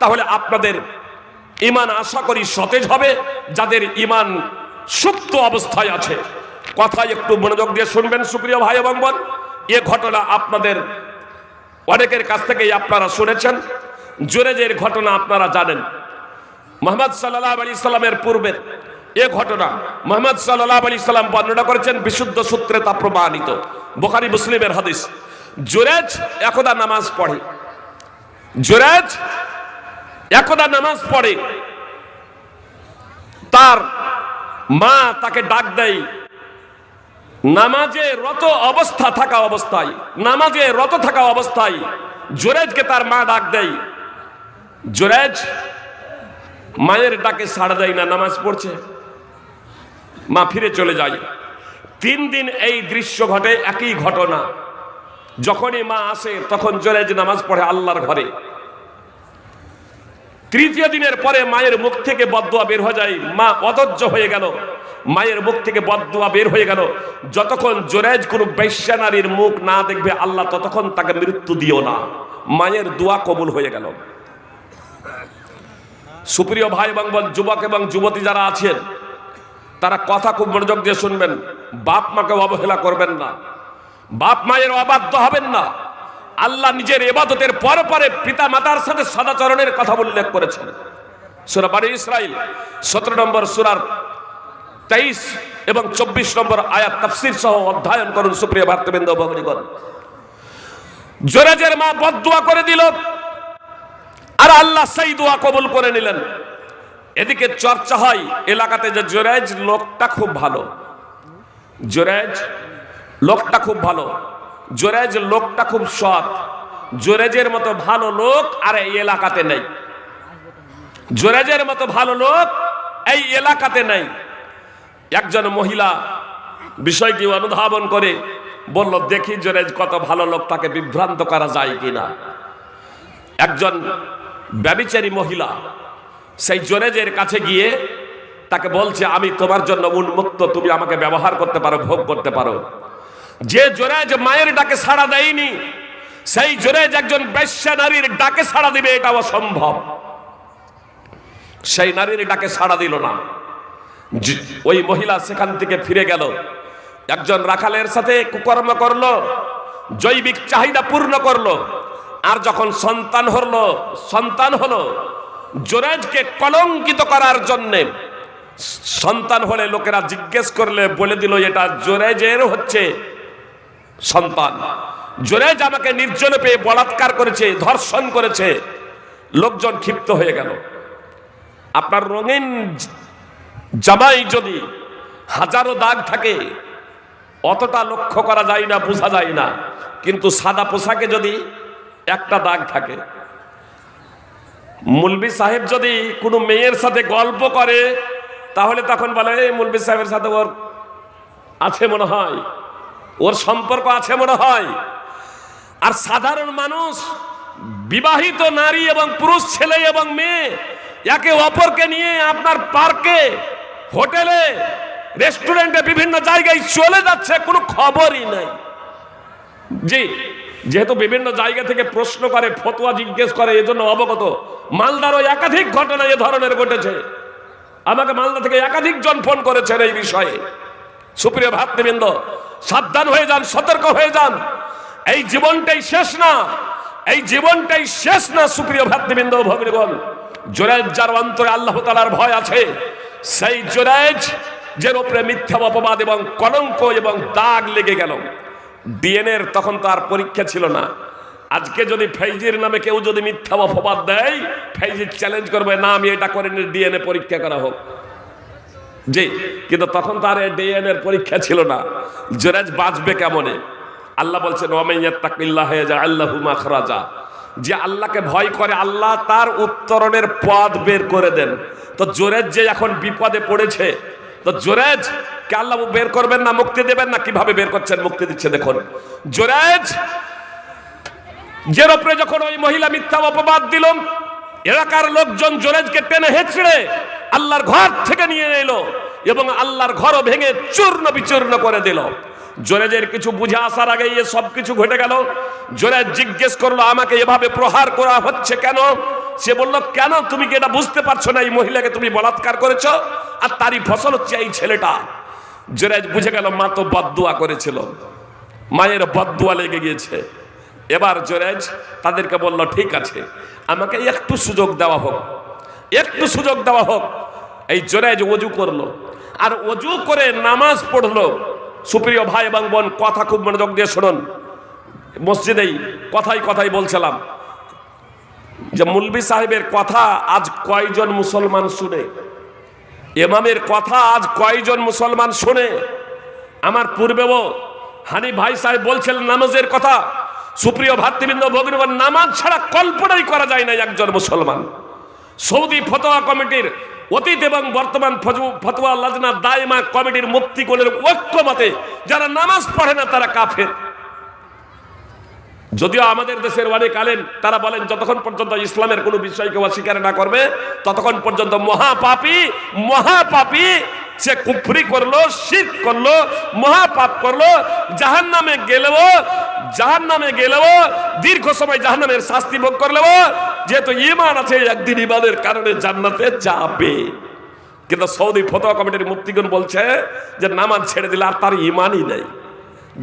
তাহলে আপনাদের ঈমান আশা করি সতেজ হবে, যাদের ঈমান সুপ্ত অবস্থায় আছে। কথা একটু মনোযোগ দিয়ে শুনবেন সুপ্রিয় ভাই এবং বোন। এ ঘটনা আপনাদের অনেকের কাছ থেকেই আপনারা শুনেছেন। জুরেজের ঘটনা আপনারা জানেন। মুহাম্মদ সাল্লাল্লাহু আলাইহি সাল্লামের পূর্বের এ ঘটনা মুহাম্মদ সাল্লাল্লাহু আলাইহি সাল্লাম বর্ণনা করেছেন, বিশুদ্ধ সূত্রে তা প্রমাণিত, বুখারী মুসলিমের হাদিস। জুরেজ একদা নামাজ পড়ে, জুরেজ একদা নামাজ পড়ে, তার মা তাকে ডাক দেয়, নামাজে রত থাকা অবস্থায় জুরেজকে তার মা ডাক দেয়। জুরেজ মায়ের ডাকে সাড়া দেয় না, নামাজ পড়ছে। মা ফিরে চলে যায়। 3 দিন এই দৃশ্য ঘটে, একই ঘটনা। যখনই মা আসে তখন জুরেজ নামাজ পড়ে আল্লাহর ঘরে। 3য় দিনের পরে মায়ের মুখ থেকে বদদুয়া বের হয়ে যায়। মা অধৈর্য হয়ে গেল, মায়ের মুখ থেকে বদদুয়া বের হয়ে গেল, যতক্ষণ জুরেজ কোনো বেশ্যা নারীর মুখ না দেখবে আল্লাহ ততক্ষণ তাকে মৃত্যু দিও না। মায়ের দোয়া কবুল হয়ে গেল। সুপ্রিয় ভাই এবং বোন, যুবক এবং যুবতী যারা আছেন, তারা কথা খুব মনোযোগ দিয়ে শুনবেন। বাপ মাকে অবহেলা করবেন না, বাপ মায়ের অবাধ্য হবেন না। আল্লাহ নিজের ইবাদতের পরে পরে পিতা মাতার সাথে সদাচরণের কথা উল্লেখ করেছেন। সূরা বনী ইসরাইল 17 নম্বর সূরার 23 এবং 24 নম্বর আয়াত তাফসীর সহ অধ্যয়ন করুন সুপ্রিয় ভাতৃবৃন্দ ভগ্নীগণ। জুরেজের মা বদদুয়া করে দিল, আর আল্লাহ সেই দোয়া কবুল করে নিলেন। এদিকে চর্চা হয় এলাকাতে যে জুরেজ লোকটা খুব ভালো, জুরেজ লোকটা খুব ভালো, জুরেজ লোকটা খুব সৎ। জুরেজের মতো ভালো লোক আর এই এলাকাতে নেই, জুরেজের মতো ভালো লোক এই এলাকাতে নেই। একজন মহিলা বিষয়টি অনুধাবন করে বলল, দেখি জুরেজ কত ভালো লোক, তাকে বিভ্রান্ত করা যায় কিনা। একজন ব্যভিচারী মহিলা সেই জুরেজের কাছে গিয়ে তাকে বলছে, আমি তোমার জন্য উন্মুক্ত, তুমি আমাকে ব্যবহার করতে পারো, ভোগ করতে পারো। যে জুরেজ মায়ের ডাকে সাড়া দেয়নি, সেই জুরেজ একজন বেশ্যা নারীর ডাকে সাড়া দিবে, এটা অসম্ভব। সেই নারীর ডাকে সাড়া দিল না। ওই মহিলা সেখান থেকে ফিরে গেল, একজন রাখালের সাথে কুকর্ম করলো, জৈবিক চাহিদা পূর্ণ করলো। আর যখন সন্তান হলো জুরেজকে কলঙ্কিত করার জন্য, সন্তান হলে লোকেরা জিজ্ঞেস করলে বলে দিল এটা জুরেজের হচ্ছে সন্তান। জুরেজ আমাকে নির্জনে পেয়ে বলাৎকার করেছে, ধর্ষণ করেছে। লোকজন ক্ষিপ্ত হয়ে গেল। আপনার রঙিন জামাই যদি হাজারো দাগ থাকে অতটা লক্ষ্য করা যায় না, বোঝা যায় না, কিন্তু সাদা পোশাকে যদি একটা দাগ থাকে, মুলবি সাহেব যদি কোনো মেয়ের সাথে গল্প করে তাহলে তখন বলে, এই মুলবি সাহেবের সাথে ওর আছে মনে হয়, ওর সম্পর্ক আছে মনে হয়। আর সাধারণ মানুষ, বিবাহিত নারী এবং পুরুষ, ছেলে এবং মেয়ে একে অপরকে নিয়ে আপনার পার্কে, হোটেলে, রেস্টুরেন্টে, বিভিন্ন জায়গায় চলে যাচ্ছে, কোনো খবরই নাই। জি, যেহেতু বিভিন্ন জায়গা থেকে প্রশ্ন করে, ফতোয়া জিজ্ঞেস করে, এজন্য অবগত। মালদারও একাধিক ঘটনা এ ধরনের ঘটেছে। আমাকে মালদা থেকে একাধিক জন ফোন করেছেন এই বিষয়ে। সুপ্রিয় ভাতৃবৃন্দ, সাবধান হয়ে যান, সতর্ক হয়ে যান। এই জীবনটাই শেষ না, এই জীবনটাই শেষ না সুপ্রিয় ভাতৃবৃন্দ ভগ্নীগণ। জুরেজ যার অন্তরে আল্লাহ তাআলার ভয় আছে, সেই জুরেজ যের উপরে মিথ্যা অপবাদ এবং কলঙ্ক এবং দাগ লেগে গেল। ডিএনএর তখন তো আর পরীক্ষা ছিল না। আজকে যদি ফৈজির নামে কেউ যদি মিথ্যা অপবাদ দেয়, ফৈজি চ্যালেঞ্জ করবে, না আমি এটা করিনি, ডিএনএ পরীক্ষা করা হোক। জি, কিন্তু তখন তার ডিএনএর পরীক্ষা ছিল না। জুরেজ বাঁচবে কেমনে? আল্লাহ বলছেন, ওয়ামাইয়াত্তাকিল্লাহ ইয়াজআল লাহু মাখরাজা, যে আল্লাহকে ভয় করে আল্লাহ তার উত্তরণের পথ বের করে দেন। তো জুরেজ যে এখন বিপদে পড়েছে, তো জুরেজ কে আল্লাহ বের করবেন না, মুক্তি দেবেন না? কিভাবে বের করছেন, মুক্তি দিচ্ছে দেখুন। জুরেজ যের উপরে যখন ওই মহিলা মিথ্যা অপবাদ দিল, এলাকার লোকজন জুরেজকে টেনে হেঁচড়ে আল্লাহর ঘর থেকে নিয়ে এলো এবং আল্লাহর ঘরও ভেঙে চূর্ণ বিচূর্ণ করে দিল। জুরাইজের কিছু বুঝে আসার আগে এ সব কিছু ঘটে গেল। জুরাইজ জিজ্ঞেস করলো, আমাকে এভাবে প্রহার করা হচ্ছে কেন? সে বলল, কেন তুমি কি এটা বুঝতে পারছো না এই মহিলাকে তুমি বলাৎকার করেছো, আর তারই ফসল হচ্ছে এই ছেলেটা। জুরাইজ বুঝে গেল মা তো বদদুয়া করেছিল, মায়ের বদদুয়া লেগে গিয়েছে। এবার জুরাইজ তাদেরকে বলল, ঠিক আছে, আমাকে একটু সুযোগ দেওয়া হোক, একটু সুযোগ দেওয়া হোক। এই জুরাইজ ওযু করলো, আর ওযু করে নামাজ পড়লো। সুপ্রিয় ভাই এবং বোন, কথা খুব মনোযোগ দিয়ে শুনুন। মসজিদেই কথাই কথাই বলছিলাম যে মুলবি সাহেবের কথা আজ কয়জন মুসলমান শুনে, ইমামের কথা আজ কয়জন মুসলমান শুনে। আমার পূর্বেও হানি ভাই সাহেব বলছেন নামাজের কথা। সুপ্রিয় ভাতৃবৃন্দ, ভগ্নীগণ, নামাজ ছাড়া কল্পনাই করা যায় না একজন মুসলমান। সৌদি ফতোয়া কমিটির অতীত এবং বর্তমান ফতোয়া লাজনা দায়মা কমিটির মুফতিগণের ঐক্যমতে যারা নামাজ পড়ে না তারা কাফের। যদিও আমাদের দেশের অনেক আলেম তারা বলেন যতক্ষণ পর্যন্ত ইসলামের কোনো বিষয়কে অস্বীকার না করবে ততক্ষণ পর্যন্ত মহাপাপী সে কুফরি করলো, শিরক করলো, মহাপাপ করলো, জাহান্নামে গেলেও দীর্ঘ সময় জাহান্নামের শাস্তি ভোগ করলেও যেহেতু ঈমান আছে একদিন ঈমানের কারণে জান্নাতে যাবে। কিন্তু সৌদি ফতোয়া কমিটির মুফতিগণ বলছে যে নামাজ ছেড়ে দিলে আর তার ঈমানই নেই,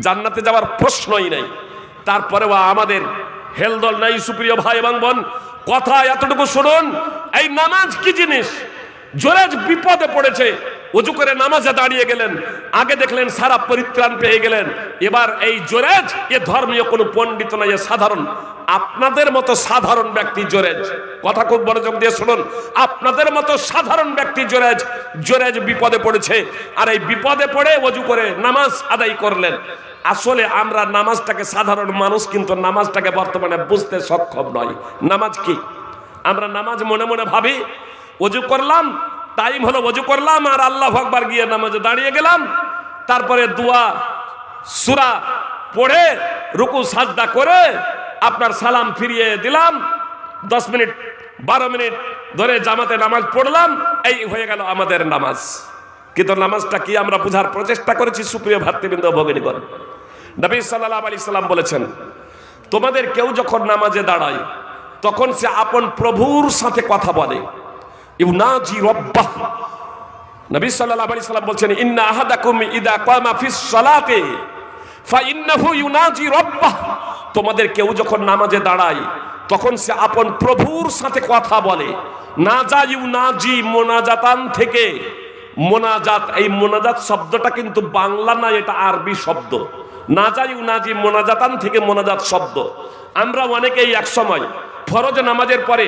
জান্নাতে যাওয়ার প্রশ্নই নেই। তারপরেও আমাদের হেলদোল নাই। সুপ্রিয় ভাই এবং বোন, কথা এতটুকু শুনুন, এই নামাজ কি জিনিস। জুরাইজ বিপদে পড়েছে, ওযু করে নামাজে দাঁড়িয়ে গেলেন, আগে দেখলেন সারা পরিত্রাণ পেয়ে গেলেন। এবার এই জুরাইজ এ ধর্মীয় কোনো পণ্ডিত নয়, সাধারণ আপনাদের মতো সাধারণ ব্যক্তি জুরাইজ। কথা খুব মনোযোগ দিয়ে শুনুন, আপনাদের মতো সাধারণ ব্যক্তি জুরাইজ বিপদে পড়েছে। আর এই বিপদে পড়ে ওযু করে নামাজ আদায় করলেন। আসলে আমরা নামাজটাকে, সাধারণ মানুষ কিন্তু নামাজটাকে বর্তমানে বুঝতে সক্ষম নয়। নামাজ কি? আমরা নামাজ মনে মনে ভাবি, ওযু করলাম, টাইম হলো ওযু করলাম আর আল্লাহু আকবার গিয়ে নামাজে দাঁড়িয়ে গেলাম, তারপরে দোয়া সূরা পড়ে রুকু সাজদা করে আপনার সালাম ফিরিয়ে দিলাম, 10 মিনিট 12 মিনিট ধরে জামাতে নামাজ পড়লাম, এই হয়ে গেল আমাদের নামাজ। কিন্তু নামাজটা কি আমরা বোঝার প্রচেষ্টা করেছি? সুপ্রিয় ভাতৃবৃন্দ, ভগ্নীগণ, নবী সাল্লাল্লাহু আলাইহি সাল্লাম বলেছেন, তোমাদের কেউ যখন নামাজে দাঁড়ায় তখন সে আপন প্রভুর সাথে কথা বলে। ইউনাজি রাব্বাহ। নবী সাল্লাল্লাহু আলাইহি সাল্লাম বলেছেন, ইন্না আহাদাকুম ইযা কামা ফিস সালাতি ফাইন্নাহু ইউনাজি রাব্বাহ। তোমাদের কেউ যখন নামাজে দাঁড়ায় তখন সে আপন প্রভুর সাথে কথা বলে। নাজা ইউনাজি মোনাজাতান থেকে মোনাজাত, এই মোনাজাত শব্দটা কিন্তু বাংলা না, এটা আরবি শব্দ। নাজা ইউনাজি মোনাজাতান থেকে মোনাজাত শব্দ। আমরা অনেকেই এক সময় ফরজ নামাজের পরে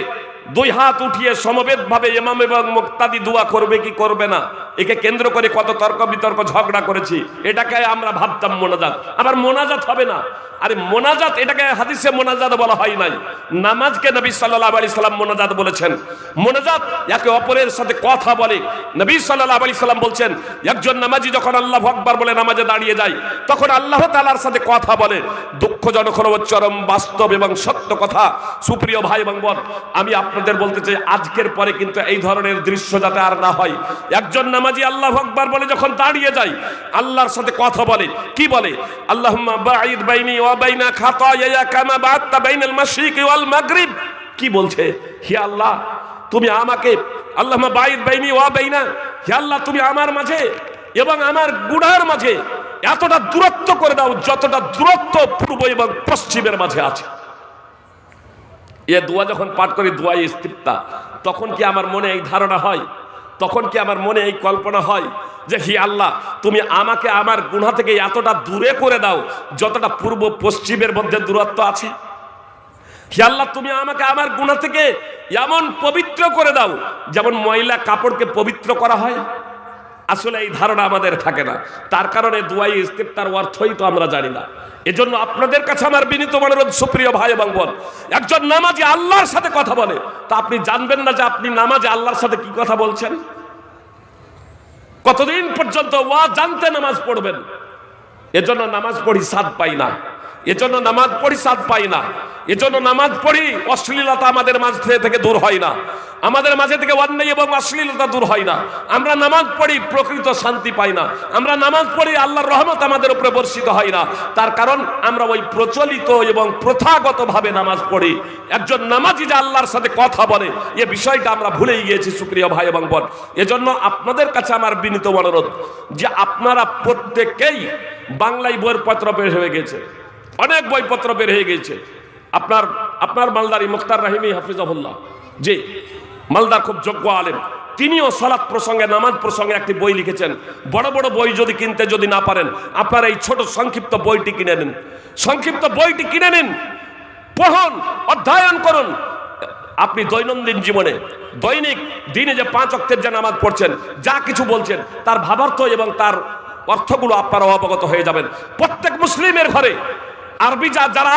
2 হাত উঠিয়ে সমবেতভাবে ইমাম এবং মুক্তাদি দোয়া করবে কি করবে না, একে কেন্দ্র করে কত তর্ক বিতর্ক ঝগড়া করেছি। এটাকে আমরা ভাবতাম মোনাজাত, আবার মোনাজাত হবে না। আরে মোনাজাত, এটাকে হাদিসে মোনাজাত বলা হয় নাই, নামাজকে নবী সাল্লাল্লাহু আলাইহি সাল্লাম মোনাজাত বলেছেন। মোনাজাত একে অপরের সাথে কথা বলে। নবী সাল্লাল্লাহু আলাইহি সাল্লাম বলছেন, একজন নামাজি যখন আল্লাহু আকবার বলে নামাজে দাঁড়িয়ে যায় তখন আল্লাহ তাআলার সাথে কথা বলে। দুঃখজনক হলো চরম বাস্তব এবং সত্য কথা। সুপ্রিয় ভাই এবং বোন, আমি আপনাদের বলতে চাই, আজকের পরে কিন্তু এই ধরনের দৃশ্য যাতে আর না হয়। একজন নামাজি আল্লাহু আকবার বলে যখন দাঁড়িয়ে যায় আল্লাহর সাথে কথা বলে। কি বলে? আল্লাহুম্মা বাঈদ বাইনি ওয়া বাইনা খাতায়া কামা বা'আদতা বাইনাল মাশরিকি ওয়াল মাগরিব। কি বলছে? হে আল্লাহ, তুমি আমাকে, আল্লাহুম্মা বাঈদ বাইনি ওয়া বাইনা, হে আল্লাহ তুমি আমার মাঝে এবং আমার গুনাহের মাঝে এতটা দূরত্ব করে দাও যতটা দূরত্ব পূর্ব এবং পশ্চিমের মাঝে আছে। এ দোয়া যখন পাঠ করি, দোয়াই ইস্তিফতা, তখন কি আমার মনে এই ধারণা হয়, তখন কি আমার মনে এই কল্পনা হয় যে হে আল্লাহ তুমি আমাকে আমার গুনাহ থেকে এতটা দূরে করে দাও যতটা পূর্ব পশ্চিমের মধ্যে দূরত্ব আছে? হে আল্লাহ তুমি আমাকে আমার গুনাহ থেকে এমন পবিত্র করে দাও যেমন ময়লা কাপড়কে পবিত্র করা হয়। আসলে এই ধারণা আমাদের থাকে না, তার কারণে দোয়াই ইস্তিফতার অর্থই তো আমরা জানি না। এজন্য আপনাদের কাছে আমার বিনীত অনুরোধ, সুপ্রিয় ভাই এবং বোন, একজন নামাজি আল্লাহর সাথে কথা বলে, তা আপনি জানবেন না যে আপনি নামাজে আল্লাহর সাথে কি কথা বলছেন? কতদিন পর্যন্ত ওয়া জানতে নামাজ পড়বেন? এজন্য নামাজ পড়ি স্বাদ পাই না। এজন্য নামাজ পড়ি স্বাদ পাই না, এজন্য নামাজ পড়ি অশ্লীলতা আমাদের মাঝ থেকে দূর হয় না, আমাদের মাঝে থেকে অন্যায় এবং অশ্লীলতা দূর হয় না। আমরা নামাজ পড়ি প্রকৃত শান্তি পাই না, আমরা নামাজ পড়ি আল্লাহর রহমত আমাদের উপরে বর্ষিত হয় না। তার কারণ আমরা ওই প্রচলিত এবং প্রথাগত ভাবে নামাজ পড়ি। একজন নামাজি যে আল্লাহর সাথে কথা বলে এ বিষয়টা আমরা ভুলেই গিয়েছি সুপ্রিয় ভাই এবং বোন। এজন্য আপনাদের কাছে আমার বিনীত অনুরোধ যে আপনারা প্রত্যেকেই বাংলায় বইয়ের পত্র বের হয়ে গেছে, অনেক বইপত্র বের হয়ে গেছে। আপনার মালদারি মুখতার রাহিমি হাফিজাহুল্লাহ, যে মালদার খুব যোগ্য আলেম, তিনিও সালাত প্রসঙ্গে নামাজ প্রসঙ্গে একটি বই লিখেছেন। বড় বড় বই যদি কিনতে যদি না পারেন, আপনারা এই ছোট সংক্ষিপ্ত বইটি কিনে নিন, সংক্ষিপ্ত বইটি কিনে নিন, পড়ুন, অধ্যয়ন করুন। আপনি দৈনন্দিন জীবনে দৈনিক দিনে যে 5 ওয়াক্তের যে নামাজ পড়ছেন, যা কিছু বলছেন তার ভাবার্থ এবং তার অর্থগুলো আপনারা অবগত হয়ে যাবেন। প্রত্যেক মুসলিমের ঘরে আরবি যারা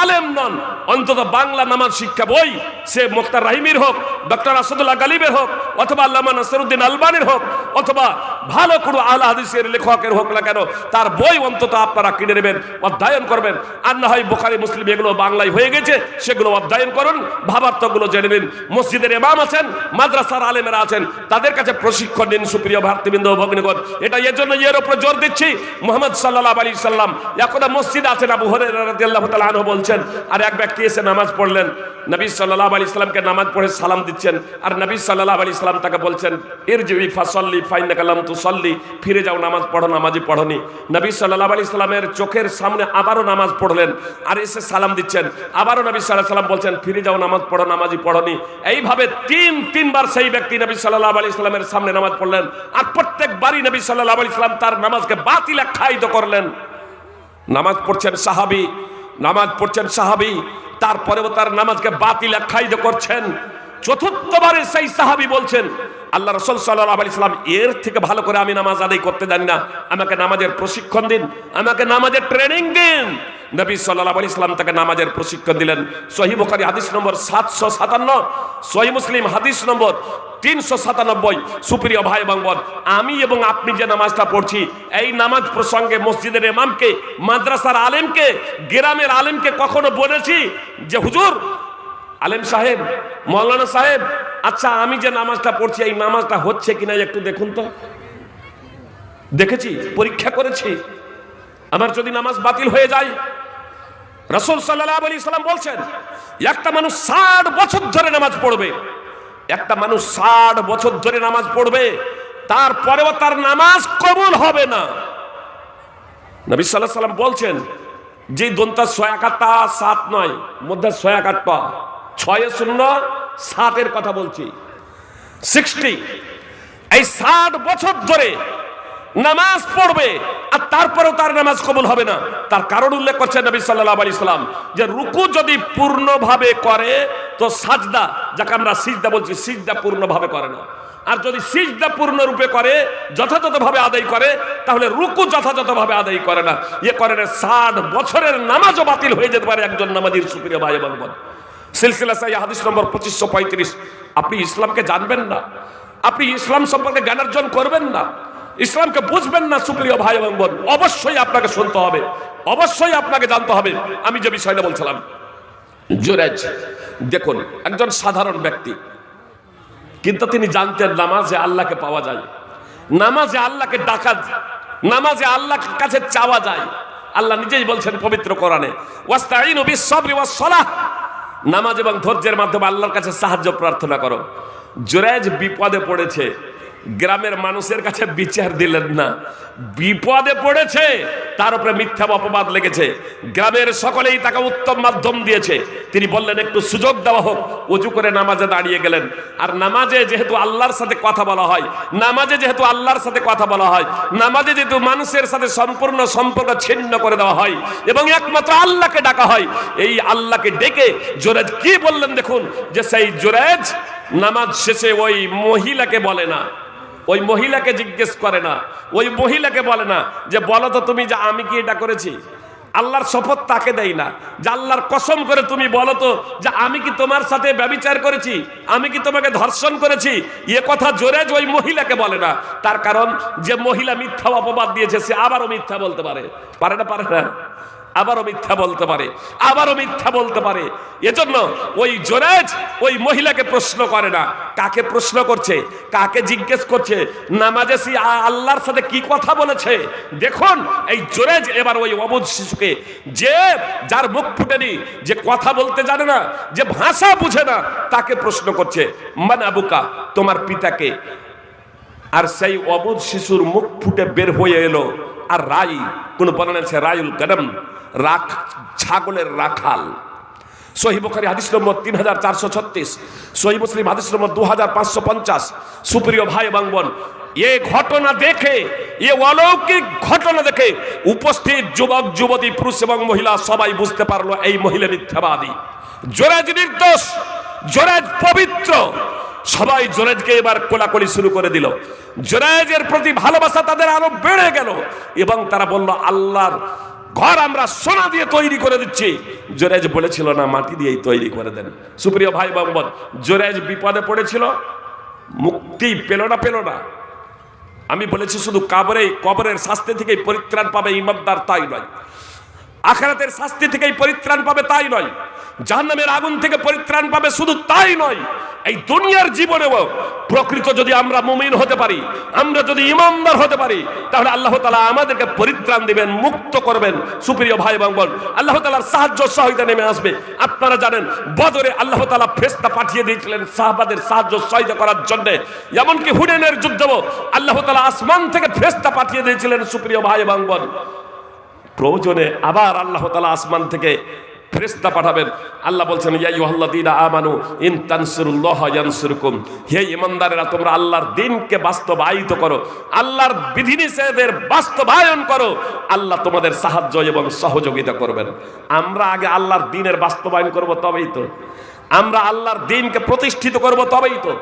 আলেম নন অন্তত বাংলা নামাজ শিক্ষা বই, সে মুখতার রাহিমির হোক, ডক্টর আসাদুল্লাহ গালিবের হোক, অথবা আল্লামা নাসিরউদ্দিন আলবানির হোক, অথবা ভালো কোনো আহলে হাদিসের লেখকের হোক না কেন, তার বই অন্তত আপনারা কিনে নেবেন, অধ্যয়ন করবেন। আর না হয় বুখারী মুসলিম এগুলো বাংলায় হয়ে গেছে, সেগুলো অধ্যয়ন করুন, ভাবার্থগুলো জেনে নিন। মসজিদের ইমাম আছেন, মাদ্রাসার আলেমেরা আছেন, তাদের কাছে প্রশিক্ষণ নিন সুপ্রিয় ভাতৃবৃন্দ ও ভগ্নীগণ। এটা এজন্য এর উপরে জোর দিচ্ছি, মুহাম্মদ সাল্লাল্লাহু আলাইহি সাল্লাম এখন মসজিদে আছেন, আবু হুরায়রা রাদিয়াল্লাহু তাআলা আনহু বলছেন, আর এক ব্যক্তি এসে নামাজ পড়লেন, নবী সাল্লাল্লাহু আলাইহি সাল্লামকে নামাজ পড়ে সালাম দিচ্ছেন, আর নবী সাল্লাল্লাহু আলাইহি সাল্লাম তাকে বলছেন, ইরজিই ফাসাল্লি ফাইন্নাকা লাম তুসাল্লি, ফিরে যাও, নামাজ পড়ো, নামাজই পড়োনি। নবী সাল্লাল্লাহু আলাইহি সাল্লামের চোখের সামনে আবারও নামাজ পড়লেন, আর এসে সালাম দিচ্ছেন, আবারও নবী সাল্লাল্লাহু আলাইহি সাল্লাম বলছেন, ফিরে যাও, নামাজ পড়ো, নামাজই পড়োনি। এইভাবে তিনবার সেই ব্যক্তি নবী সাল্লাল্লাহু আলাইহি সাল্লামের সামনে নামাজ পড়লেন, আর প্রত্যেকবারই নবী সাল্লাল্লাহু আলাইহি সাল্লাম তার নামাজকে বাতিল আখ্যায়িত করলেন। নামাজ পড়ছেন সাহাবী, তারপরেও তার নামাজকে বাতিল আখ্যায়িত করছেন। চতুর্থবারে সেই সাহাবী বলছেন, আল্লাহ রাসূল সাল্লাল্লাহু আলাইহি সাল্লাম, এর থেকে ভালো করে আমি নামাজ আদায় করতে জানি না, আমাকে নামাজের প্রশিক্ষণ দিন, আমাকে নামাজের ট্রেনিং দিন। নবী সাল্লাল্লাহু আলাইহি সাল্লাম তাকে নামাজের প্রশিক্ষণ দিলেন। সহিহ বুখারী হাদিস নম্বর 757, সহিহ মুসলিম হাদিস নম্বর 397। সুপ্রিয় ভাই এবং বোন, আমি এবং আপনি যে নামাজটা পড়ছি, এই নামাজ প্রসঙ্গে মসজিদের ইমামকে, মাদ্রাসার আলেমকে, গ্রামের আলেমকে কখনো বলেছি যে হুজুর, আলেম সাহেব, মাওলানা সাহেব, আচ্ছা আমি যে নামাজটা পড়ছি এই নামাজটা হচ্ছে কিনা একটু দেখুন তো? দেখেছি, পরীক্ষা করেছি, আমার যদি নামাজ বাতিল হয়ে যায়? রাসূল সাল্লাল্লাহু আলাইহি সাল্লাম বলছেন, একটা মানুষ 60 বছর ধরে নামাজ পড়বে, একটা মানুষ 60 বছর ধরে নামাজ পড়বে, তারপরেও তার নামাজ কবুল হবে না। নবী সাল্লাল্লাহু আলাইহি সাল্লাম বলছেন, যে দন্তা 6 আকারটা 7 নয়, মধ্যে 6 আকারটা, 6-0-7 কথা বলছি, 60। এই 60 বছর ধরে নামাজ পড়বে আর তারপরেও তার নামাজ কবুল হবে না। তার কারণ উল্লেখ করছেন নবী সাল্লাল্লাহু আলাইহি সাল্লাম, যে রুকু যদি পূর্ণভাবে করে তো সাজদা, যাকে আমরা সিজদা বলছি, সিজদা পূর্ণভাবে করে না। আর যদি সিজদা পূর্ণরূপে করে, যথাযথভাবে আদায় করে, তাহলে রুকু যথাযথভাবে আদায় করে না। এ কারণে 60 বছরের নামাজও বাতিল হয়ে যেতে পারে একজন নামাজীর। সুপ্রিয় ভাই এবং বোন, সিলসিলা সাহিহ হাদিস নম্বর 2535। আপনি ইসলামকে জানবেন না, আপনি ইসলাম সম্পর্কে জ্ঞান অর্জন করবেন না, ইসলামকে বুঝবেন না, সুপ্রিয় ভাই এবং বোন, অবশ্যই আপনাকে শুনতে হবে, অবশ্যই আপনাকে জানতে হবে। আমি যে বিষয়টা বলছিলাম, জুরাইজ দেখুন, একজন সাধারণ ব্যক্তি, কিন্তু তিনি জানতেন নামাজে আল্লাহকে পাওয়া যায়, নামাজে আল্লাহকে ডাকা, নামাজে আল্লাহর কাছে চাওয়া যায়। আল্লাহ নিজেই বলছেন পবিত্র কোরআনে, ওয়াস্তাঈনু বিস-সাবরি ওয়াস-সালাহ, নামাজ এবং ধৈর্যের মাধ্যমে আল্লাহর কাছে সাহায্য প্রার্থনা করো। জুরাইজ বিপদে পড়েছে, গ্রামের মানুষের কাছে বিচার দিলেন না, বিপদে পড়েছে, তার উপরে মিথ্যা অপবাদ লেগেছে, গ্রামের সকলেই তাকে উত্তম মাধ্যম দিয়েছে। তিনি বললেন একটু সুযোগ দেওয়া হোক, ওযু করে নামাজে দাঁড়িয়ে গেলেন। আর নামাজে যেহেতু আল্লাহর সাথে কথা বলা হয়, নামাজে যেহেতু আল্লাহর সাথে কথা বলা হয়, নামাজে যেহেতু মানুষের সাথে সম্পূর্ণ সম্পর্ক ছিন্ন করে দেওয়া হয় এবং একমাত্র আল্লাহকে ডাকা হয়, এই আল্লাহকে ডেকে জুরাইজ কি বললেন দেখুন, যে সেই জুরাইজ নামাজ শেষে ওই মহিলাকে বলে না, ওই মহিলাকে জিজ্ঞেস করে না, ওই মহিলাকে বলে না যে বলো তো তুমি যে আমি কি এটা করেছি। আল্লাহর শপথ তাকে দেয় না, যে আল্লাহর কসম করে তুমি বলো তো যে আমি কি তোমার সাথে ব্যভিচার করেছি, আমি কি তোমাকে ধর্ষণ করেছি। এ কথা জুরাইজ ওই মহিলাকে বলে না। তার কারণ যে মহিলা মিথ্যা অপবাদ দিয়েছে, সে আবারও মিথ্যা বলতে পারে, পারে না? আবারও মিথ্যা বলতে পারে, আবারও মিথ্যা বলতে পারে। এজন্য ওই জুরাইজ ওই মহিলাকে প্রশ্ন করে না। কাকে প্রশ্ন করছে? কাকে জিজ্ঞেস করছে? নামাজে সে আল্লাহর সাথে কি কথা বলেছে? দেখুন এই জুরাইজ এবার ওই অবুঝ শিশুকে, যে যার মুখ ফুটেনি, যে কথা বলতে জানে না, যে ভাষা বুঝে না, তাকে প্রশ্ন করছে, মান আবুকা, তোমার পিতাকে। আর সেই অবুঝ শিশুর মুখ ফুটে বের হয়ে এলো আর রাই, কোন বর্ণনা আছে রায়ুল গনম, ছাগলের রাখাল। সহিহ বুখারী হাদিস নম্বর 3436, সহিহ মুসলিম হাদিস নম্বর 2550। সুপ্রিয় ভাই এবং বোন, এই ঘটনা দেখে, এই অলৌকিক ঘটনা দেখে উপস্থিত যুবক যুবতী, পুরুষ এবং মহিলা সবাই বুঝতে পারলো এই মহিলা মিথ্যাবাদী। জুরাইজ নির্দোষ, জুরাইজ পবিত্র। সবাই জুরাইজকে এবার কোলাকুলি শুরু করে দিল। জুরাইজের প্রতি ভালোবাসা তাদের আরো বেড়ে গেল এবং তারা বলল, আল্লাহর ঘর আমরা সোনা দিয়ে তৈরি করে দিচ্ছি। জুরাইজ বলেছিল না, মাটি দিয়েই তৈরি করে দেন। সুপ্রিয় ভাই বোন, জুরাইজ বিপদে পড়েছিল, মুক্তি পেল না। আমি বলেছি শুধু কবরের শাস্তি থেকেই পরিত্রাণ পাবে ইমানদার, তাই নয়। আখিরাতের শাস্তি থেকেই পরিত্রাণ পাবে, তাই নয়। জাহান্নামের আগুন থেকে পরিত্রাণ পাবে, শুধু তাই নয়। এই দুনিয়ার জীবনেও প্রকৃত যদি আমরা মুমিন হতে পারি, আমরা যদি ইমানদার হতে পারি, তাহলে আল্লাহ তাআলা আমাদেরকে পরিত্রাণ দিবেন, মুক্ত করবেন। সুপ্রিয় ভাই এবং বোন, আল্লাহ তাআলার সাহায্য সহায়তা নেমে আসবে। আপনারা জানেন বদরে আল্লাহ তাআলা ফেরেশতা পাঠিয়ে দিয়েছিলেন সাহাবাদের সাহায্য সহায়তা করার জন্য। এমনকি হুনাইনের যুদ্ধেও আল্লাহ তাআলা আসমান থেকে ফেরেশতা পাঠিয়ে দিয়েছিলেন। সুপ্রিয় ভাই এবং বোন, প্রয়োজনে আবার আল্লাহ তাআলা আসমান থেকে ফেরেশতা পাঠাবেন। আল্লাহ বলছেন, ইয়া আইয়ুহাল্লাযীনা আমানু ইন তানসুরুল্লাহা ইয়ানসুরকুম, হে ঈমানদারেরা, তোমরা আল্লাহর দ্বীনকে বাস্তবায়িত করো, আল্লাহর বিধিনিষেধের বাস্তবায়ন করো, আল্লাহ তোমাদের সাহায্য এবং সহযোগিতা করবেন। আমরা আগে আল্লাহর দ্বীনের বাস্তবায়ন করব, তবেই তো আমরা আল্লাহর দ্বীনকে প্রতিষ্ঠিত করব, তবেই তো।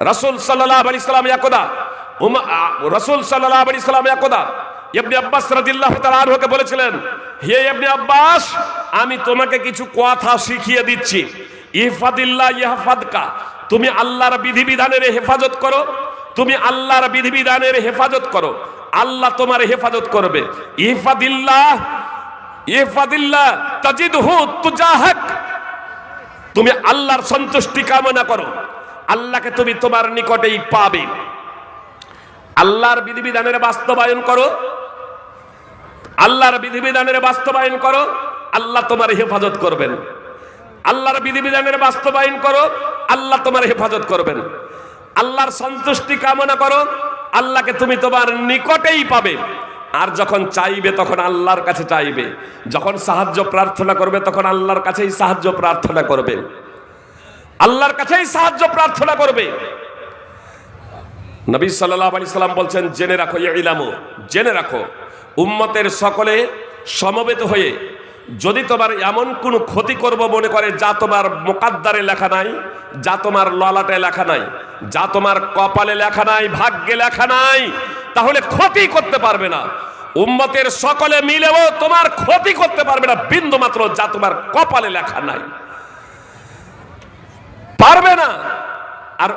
রাসূল সাল্লাল্লাহু আলাইহি সাল্লাম একদা ইবনে আব্বাস রাদিয়াল্লাহু তাআলা আনহুকে বলেছিলেন, হে ইবনে আব্বাস, আমি তোমাকে কিছু কথা শিখিয়ে দিচ্ছি। ইহফাদিল্লাহ ইয়াহফাদকা, তুমি আল্লাহর বিধিবিধানের হেফাজত করো, তুমি আল্লাহর বিধিবিধানের হেফাজত করো, আল্লাহ তোমার হেফাজত করবে। ইহফাদিল্লাহ তাজিদহু তুজাহাক, তুমি আল্লাহর সন্তুষ্টি কামনা করো, আল্লাহকে তুমি তোমার নিকটেই পাবে। আল্লাহর বিধিবিধানের বাস্তবায়ন করো, আল্লাহর বিধিবিধানের বাস্তবায়ন করো, আল্লাহ তোমার হেফাজত করবেন। আল্লাহর বিধিবিধানের বাস্তবায়ন করো, আল্লাহ তোমার হেফাজত করবেন। আল্লাহর সন্তুষ্টি কামনা করো, আল্লাহকে তুমি তোমার নিকটেই পাবে। আর যখন চাইবে তখন আল্লাহর কাছে চাইবে, যখন সাহায্য প্রার্থনা করবে তখন আল্লাহর কাছেই সাহায্য প্রার্থনা করবে, আল্লাহর কাছেই সাহায্য প্রার্থনা করবে। নবী সাল্লাল্লাহু আলাইহি সাল্লাম বলছেন, জেনে রাখো, ইলামু, জেনে রাখো, উম্মতের সকলে সমবেত হয়ে যদি তোমার এমন কোন ক্ষতি করব মনে করে যা তোমার মুকাদ্দারে লেখা নাই, যা তোমার ললাটে লেখা নাই, যা তোমার কপালে লেখা নাই, ভাগ্যে লেখা নাই, তাহলে ক্ষতি করতে পারবে না। উম্মতের সকলে মিলেও তোমার ক্ষতি করতে পারবে না বিন্দু মাত্র, যা তোমার কপালে লেখা নাই, পারবে না। আর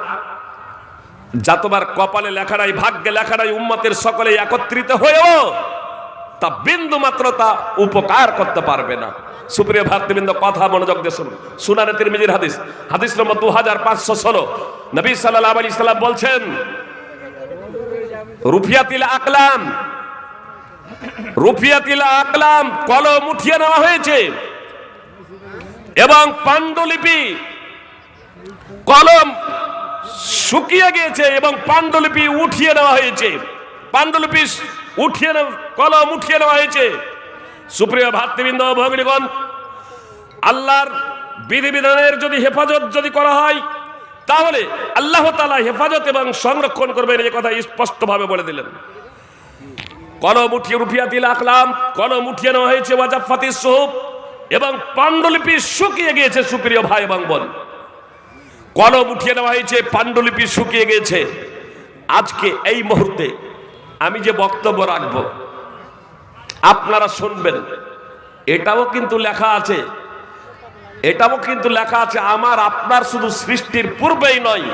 যা তোমার কপালে লেখা নাই, ভাগ্যে লেখা নাই, উম্মতের সকলে একত্রিত হয়েও তা বিন্দু মাত্র তা উপকার করতে পারবে না। সুপ্রিয় ভক্তবৃন্দ, কথা মনোযোগ দিয়ে শুনুন। সুনানে তিরমিজির হাদিস, হাদিস নম্বর 2516, নবী সাল্লাল্লাহু আলাইহি সাল্লাম বলছেন, রুফিয়াতিল আকলাম, রুফিয়াতিল আকলাম, কলম উঠিয়ে নেওয়া হয়েছে এবং পাণ্ডুলিপি, কলম শুকিয়ে গিয়েছে এবং পাণ্ডুলিপি উঠিয়ে নেওয়া হয়েছে, পাণ্ডুলিপি উঠিয়ে কলম উঠিয়ে নেওয়া হয়েছে। সুপ্রিয় ভাতৃবৃন্দ, ভগ্নীগণ, আল্লাহর বিধিবিধানের যদি হেফাজত যদি করা হয় তাহলে আল্লাহ তাআলা হেফাজত এবং সংরক্ষণ করবেন, এই কথা স্পষ্টভাবে বলে দিলেন। কলম উঠিয়ে, রুফিয়াতিল আকলাম, কলম উঠিয়ে নেওয়া হয়েছে, ওয়াজাফাতিস সুহুফ, এবং পাণ্ডুলিপি শুকিয়ে গিয়েছে। সুপ্রিয় ভাই এবং বোন, কলম উঠিয়ে নেওয়া হয়েছে, পাণ্ডুলিপি শুকিয়ে গিয়েছে। আজকে এই মুহূর্তে আমি যে বক্তব্য রাখবো আপনারা শুনবেন, এটাও কিন্তু লেখা আছে, এটাও কিন্তু লেখা আছে আমার আপনার শুধু সৃষ্টির পূর্বেই নয়।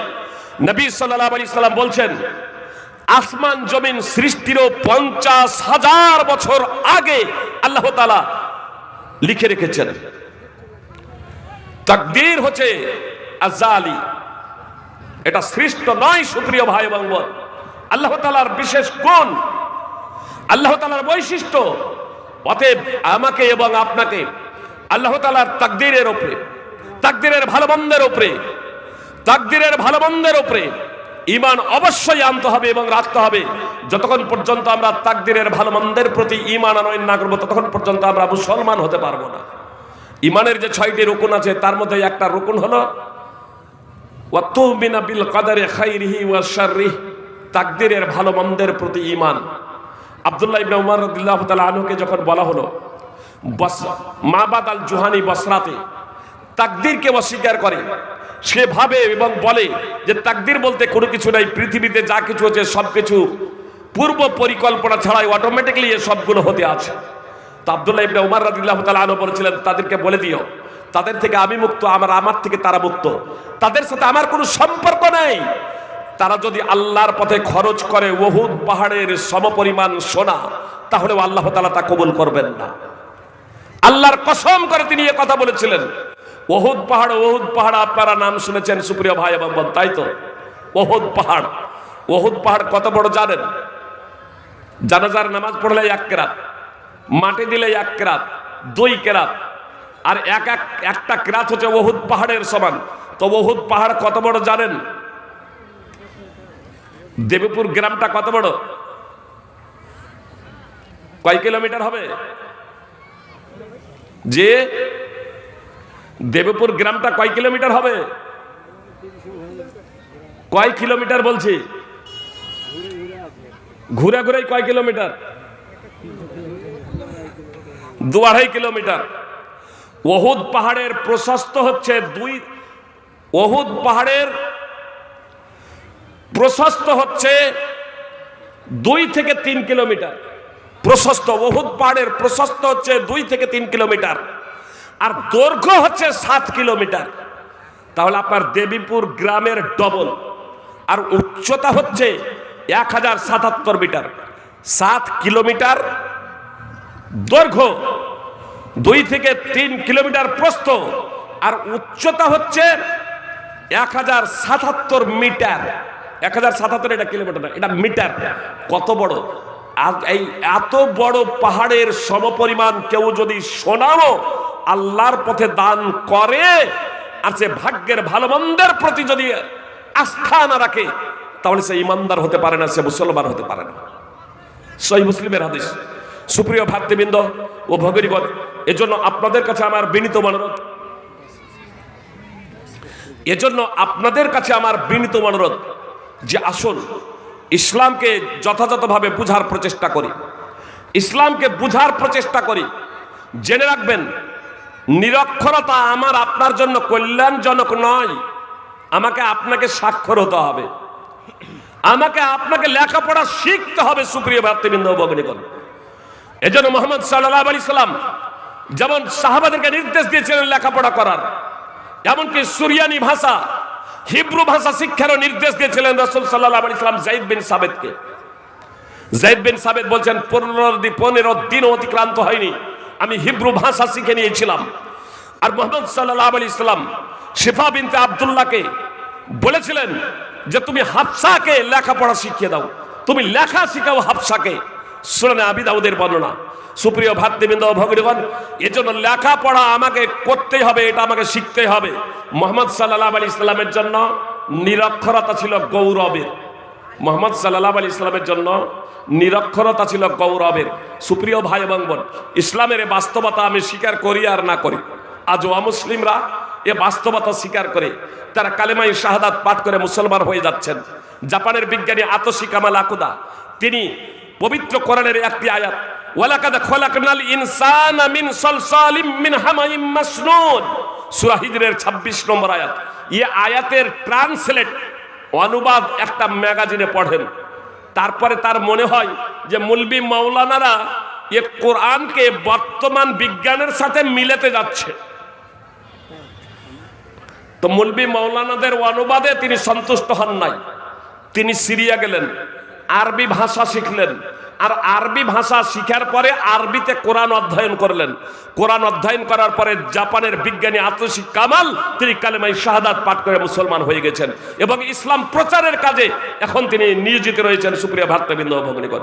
নবী সাল্লাল্লাহু আলাইহি সাল্লাম বলছেন, আসমান জমিন সৃষ্টিরও 50,000 বছর আগে আল্লাহ তাআলা লিখে রেখেছেন। তাকদীর হচ্ছে আজালি, এটা সৃষ্ট নয়। সুপ্রিয় ভাই এবং বোন, আল্লাহ তাআলার বিশেষ গুণ, আল্লাহ তাআলার বৈশিষ্ট্য। অতএব আমাকে এবং আপনাকে আল্লাহ তাআলার তাকদীরের উপরে, তাকদীরের ভালো মন্দের উপরে, তাকদীরের ভালো মন্দের উপরে ঈমান অবশ্যই আনতে হবে এবং রাখতে হবে। যতক্ষণ পর্যন্ত আমরা তাকদীরের ভালো মন্দের প্রতি ঈমান আনয়ন না করব, ততক্ষণ পর্যন্ত আমরা মুসলমান হতে পারবো না। ঈমানের যে 6টি রুকুন আছে, তার মধ্যে একটা রুকুন হলো ওয়া তুমিনা বিল কদরি খাইরিহি ওয়া শাররিহি, তাকদীরের ভালো মন্দের প্রতি ঈমান। আব্দুল্লাহ ইবনে উমর রাদিয়াল্লাহু তাআলা আনহুকে যখন বলা হলো মাবাদ আল জুহানি বসরাতে তাকদীরকে অস্বীকার করে, সে ভাবে এবং বলে যে তাকদীর বলতে কোনো কিছু নাই, পৃথিবীতে যা কিছু হচ্ছে সবকিছু পূর্ব পরিকল্পনা ছাড়াই অটোমেটিক্যালি এ সবগুলো হতে আছে। তো আব্দুল্লাহ ইবনে উমর রাদিয়াল্লাহু তাআলা আনহু বলেছিলেন, তাদেরকে বলে দিও তাদের থেকে আমি মুক্ত, আমার থেকে তারা মুক্ত, তাদের সাথে আমার কোনো সম্পর্ক নাই। তারা যদি আল্লাহর পথে খরচ করে উহুদ পাহাড়ের সমপরিমাণ সোনা, তাহলেও আল্লাহ তাআলা তা কবুল করবেন না। আল্লাহর কসম করে তিনি এই কথা বলেছিলেন। উহুদ পাহাড় আপনারা নাম শুনেছেন সুপ্রিয় ভাই এবং বোন, তাই তো? উহুদ পাহাড় কত বড় জানেন? জানাজার নামাজ পড়লে 1 কেরাত, মাটি দিলে 1 কেরাত, 2 কেরাত, আর একটা কেরাত হচ্ছে উহুদ পাহাড়ের সমান। তো উহুদ পাহাড় কত বড় জানেন? দেবীপুর গ্রামটা কত বড়? কয় কিলোমিটার হবে? যে দেবীপুর গ্রামটা কয় কিলোমিটার হবে? কয় কিলোমিটার বলছি? ঘুরে ঘুরে কয় কিলোমিটার? 2.5 কিলোমিটার। উহুদ পাহাড়ের প্রশস্ত হচ্ছে 2, উহুদ পাহাড়ের প্রশস্ত হচ্ছে 2 থেকে 3 কিলোমিটার প্রশস্ত। উহুদ পাহাড়ের প্রশস্ত হচ্ছে 2 থেকে 3 কিলোমিটার, আর দৈর্ঘ্য হচ্ছে 7 কিলোমিটার। তাহলে আপনার দেবীপুর গ্রামের ডবল। আর উচ্চতা হচ্ছে 1077 মিটার। 7 কিলোমিটার দৈর্ঘ্য, 2 থেকে 3 কিলোমিটার প্রস্থ, আর উচ্চতা হচ্ছে 1077 মিটার। 1077 এটা কিলোমিটার না, এটা মিটার। কত বড়! এই এত বড় পাহাড়ের সমপরিমাণ কেউ যদি সোনাও আল্লাহর পথে দান করে, আর সে ভাগ্যের ভালো মন্দের প্রতি যদি আস্থা না রাখে, তাহলে সে ইমানদার হতে পারে না, সে মুসলমান হতে পারে না। সহিহ মুসলিমের হাদিস। সুপ্রিয় ভাতৃবৃন্দ ও ভগিনীগণ, এজন্য আপনাদের কাছে আমার বিনীত অনুরোধ, যে আসুন ইসলামকে যথাযথভাবে বুঝার প্রচেষ্টা করি, ইসলামকে বুঝার প্রচেষ্টা করি। জেনে রাখবেন, নিরক্ষরতা আমার আপনার জন্য কল্যাণজনক নয়। আমাকে আপনাকে সাক্ষর হতে হবে, আমাকে আপনাকে লেখাপড়া শিখতে হবে। সুপ্রিয় ভাতৃবৃন্দ ও ভগিনীগণ, এজন্য মুহাম্মদ সাল্লাল্লাহু আলাইহি সাল্লাম যেমন সাহাবাদেরকে নির্দেশ দিয়েছিলেন লেখাপড়া করার, এমনকি সুরিয়ানি ভাষা, হিব্রু ভাষা শিক্ষারও নির্দেশ দিয়েছিলেন রাসূল সাল্লাল্লাহু আলাইহি সাল্লাম যায়েদ বিন সাবিতকে। যায়েদ বিন সাবিত বলছেন, 15 দিন অতিক্রান্ত হয়নি আমি হিব্রু ভাষা শিখে নিয়েছিলাম। আর মুহাম্মদ সাল্লাল্লাহু আলাইহি সাল্লাম শিফা বিনতে আব্দুল্লাহকে বলেছিলেন যে তুমি হাফসাকে লেখাপড়া শিখিয়ে দাও, তুমি লেখা শিখাও হাফসাকে। সুনানে আবি দাউদের বর্ণনা। সুপ্রিয় ভাতৃবৃন্দ ও ভগিনীগণ, এজন্য লেখাপড়া আমাকে করতেই হবে, এটা আমাকে শিখতেই হবে। মুহাম্মদ সাল্লাল্লাহু আলাইহি সাল্লামের জন্য নিরক্ষরতা ছিল গৌরবের। মুহাম্মদ সাল্লাল্লাহু আলাইহি সাল্লামের জন্য নিরক্ষরতা ছিল গৌরবের। সুপ্রিয় ভাই এবং বোন, ইসলামের এই বাস্তবতা আমি স্বীকার করি আর না করি, আজ অমুসলিমরা এ বাস্তবতা স্বীকার করে তারা কালেমাই শাহাদাত পাঠ করে মুসলমান হয়ে যাচ্ছেন। জাপানের বিজ্ঞানী আতোশি কামাল আকুদা, তিনি পবিত্র কোরআনের একটি আয়াত, ওয়ালাকাদ খলাকনাল ইনসানা মিন সালসালিম মিন হামাইম মাসনুন, সূরা হিজরের 26 নম্বর আয়াত। এই আয়াতের ট্রান্সলেট, অনুবাদ একটা ম্যাগাজিনে পড়েন, তারপরে তার মনে হয় যে মুলবি মাওলানারা এ কোরআনকে বর্তমান বিজ্ঞানের সাথে মিলাতে যাচ্ছে। তো মুলবি মাওলানাদের অনুবাদে তিনি সন্তুষ্ট হন নাই, তিনি সিরিয়া গেলেন, আরবি ভাষা শিখলেন, আর আরবি ভাষা শিখার পরে আরবিতে কোরআন অধ্যয়ন করলেন। কোরআন অধ্যয়ন করার পরে জাপানের বিজ্ঞানী আতসি কামাল তিনি কালেমায়ে শাহাদাত পাঠ করে মুসলমান হয়ে গেছেন এবং ইসলাম প্রচারের কাজে এখন তিনি নিয়োজিত রয়েছেন। সুপ্রিয় ভ্রাতৃবৃন্দ ও ভগ্নীগণ,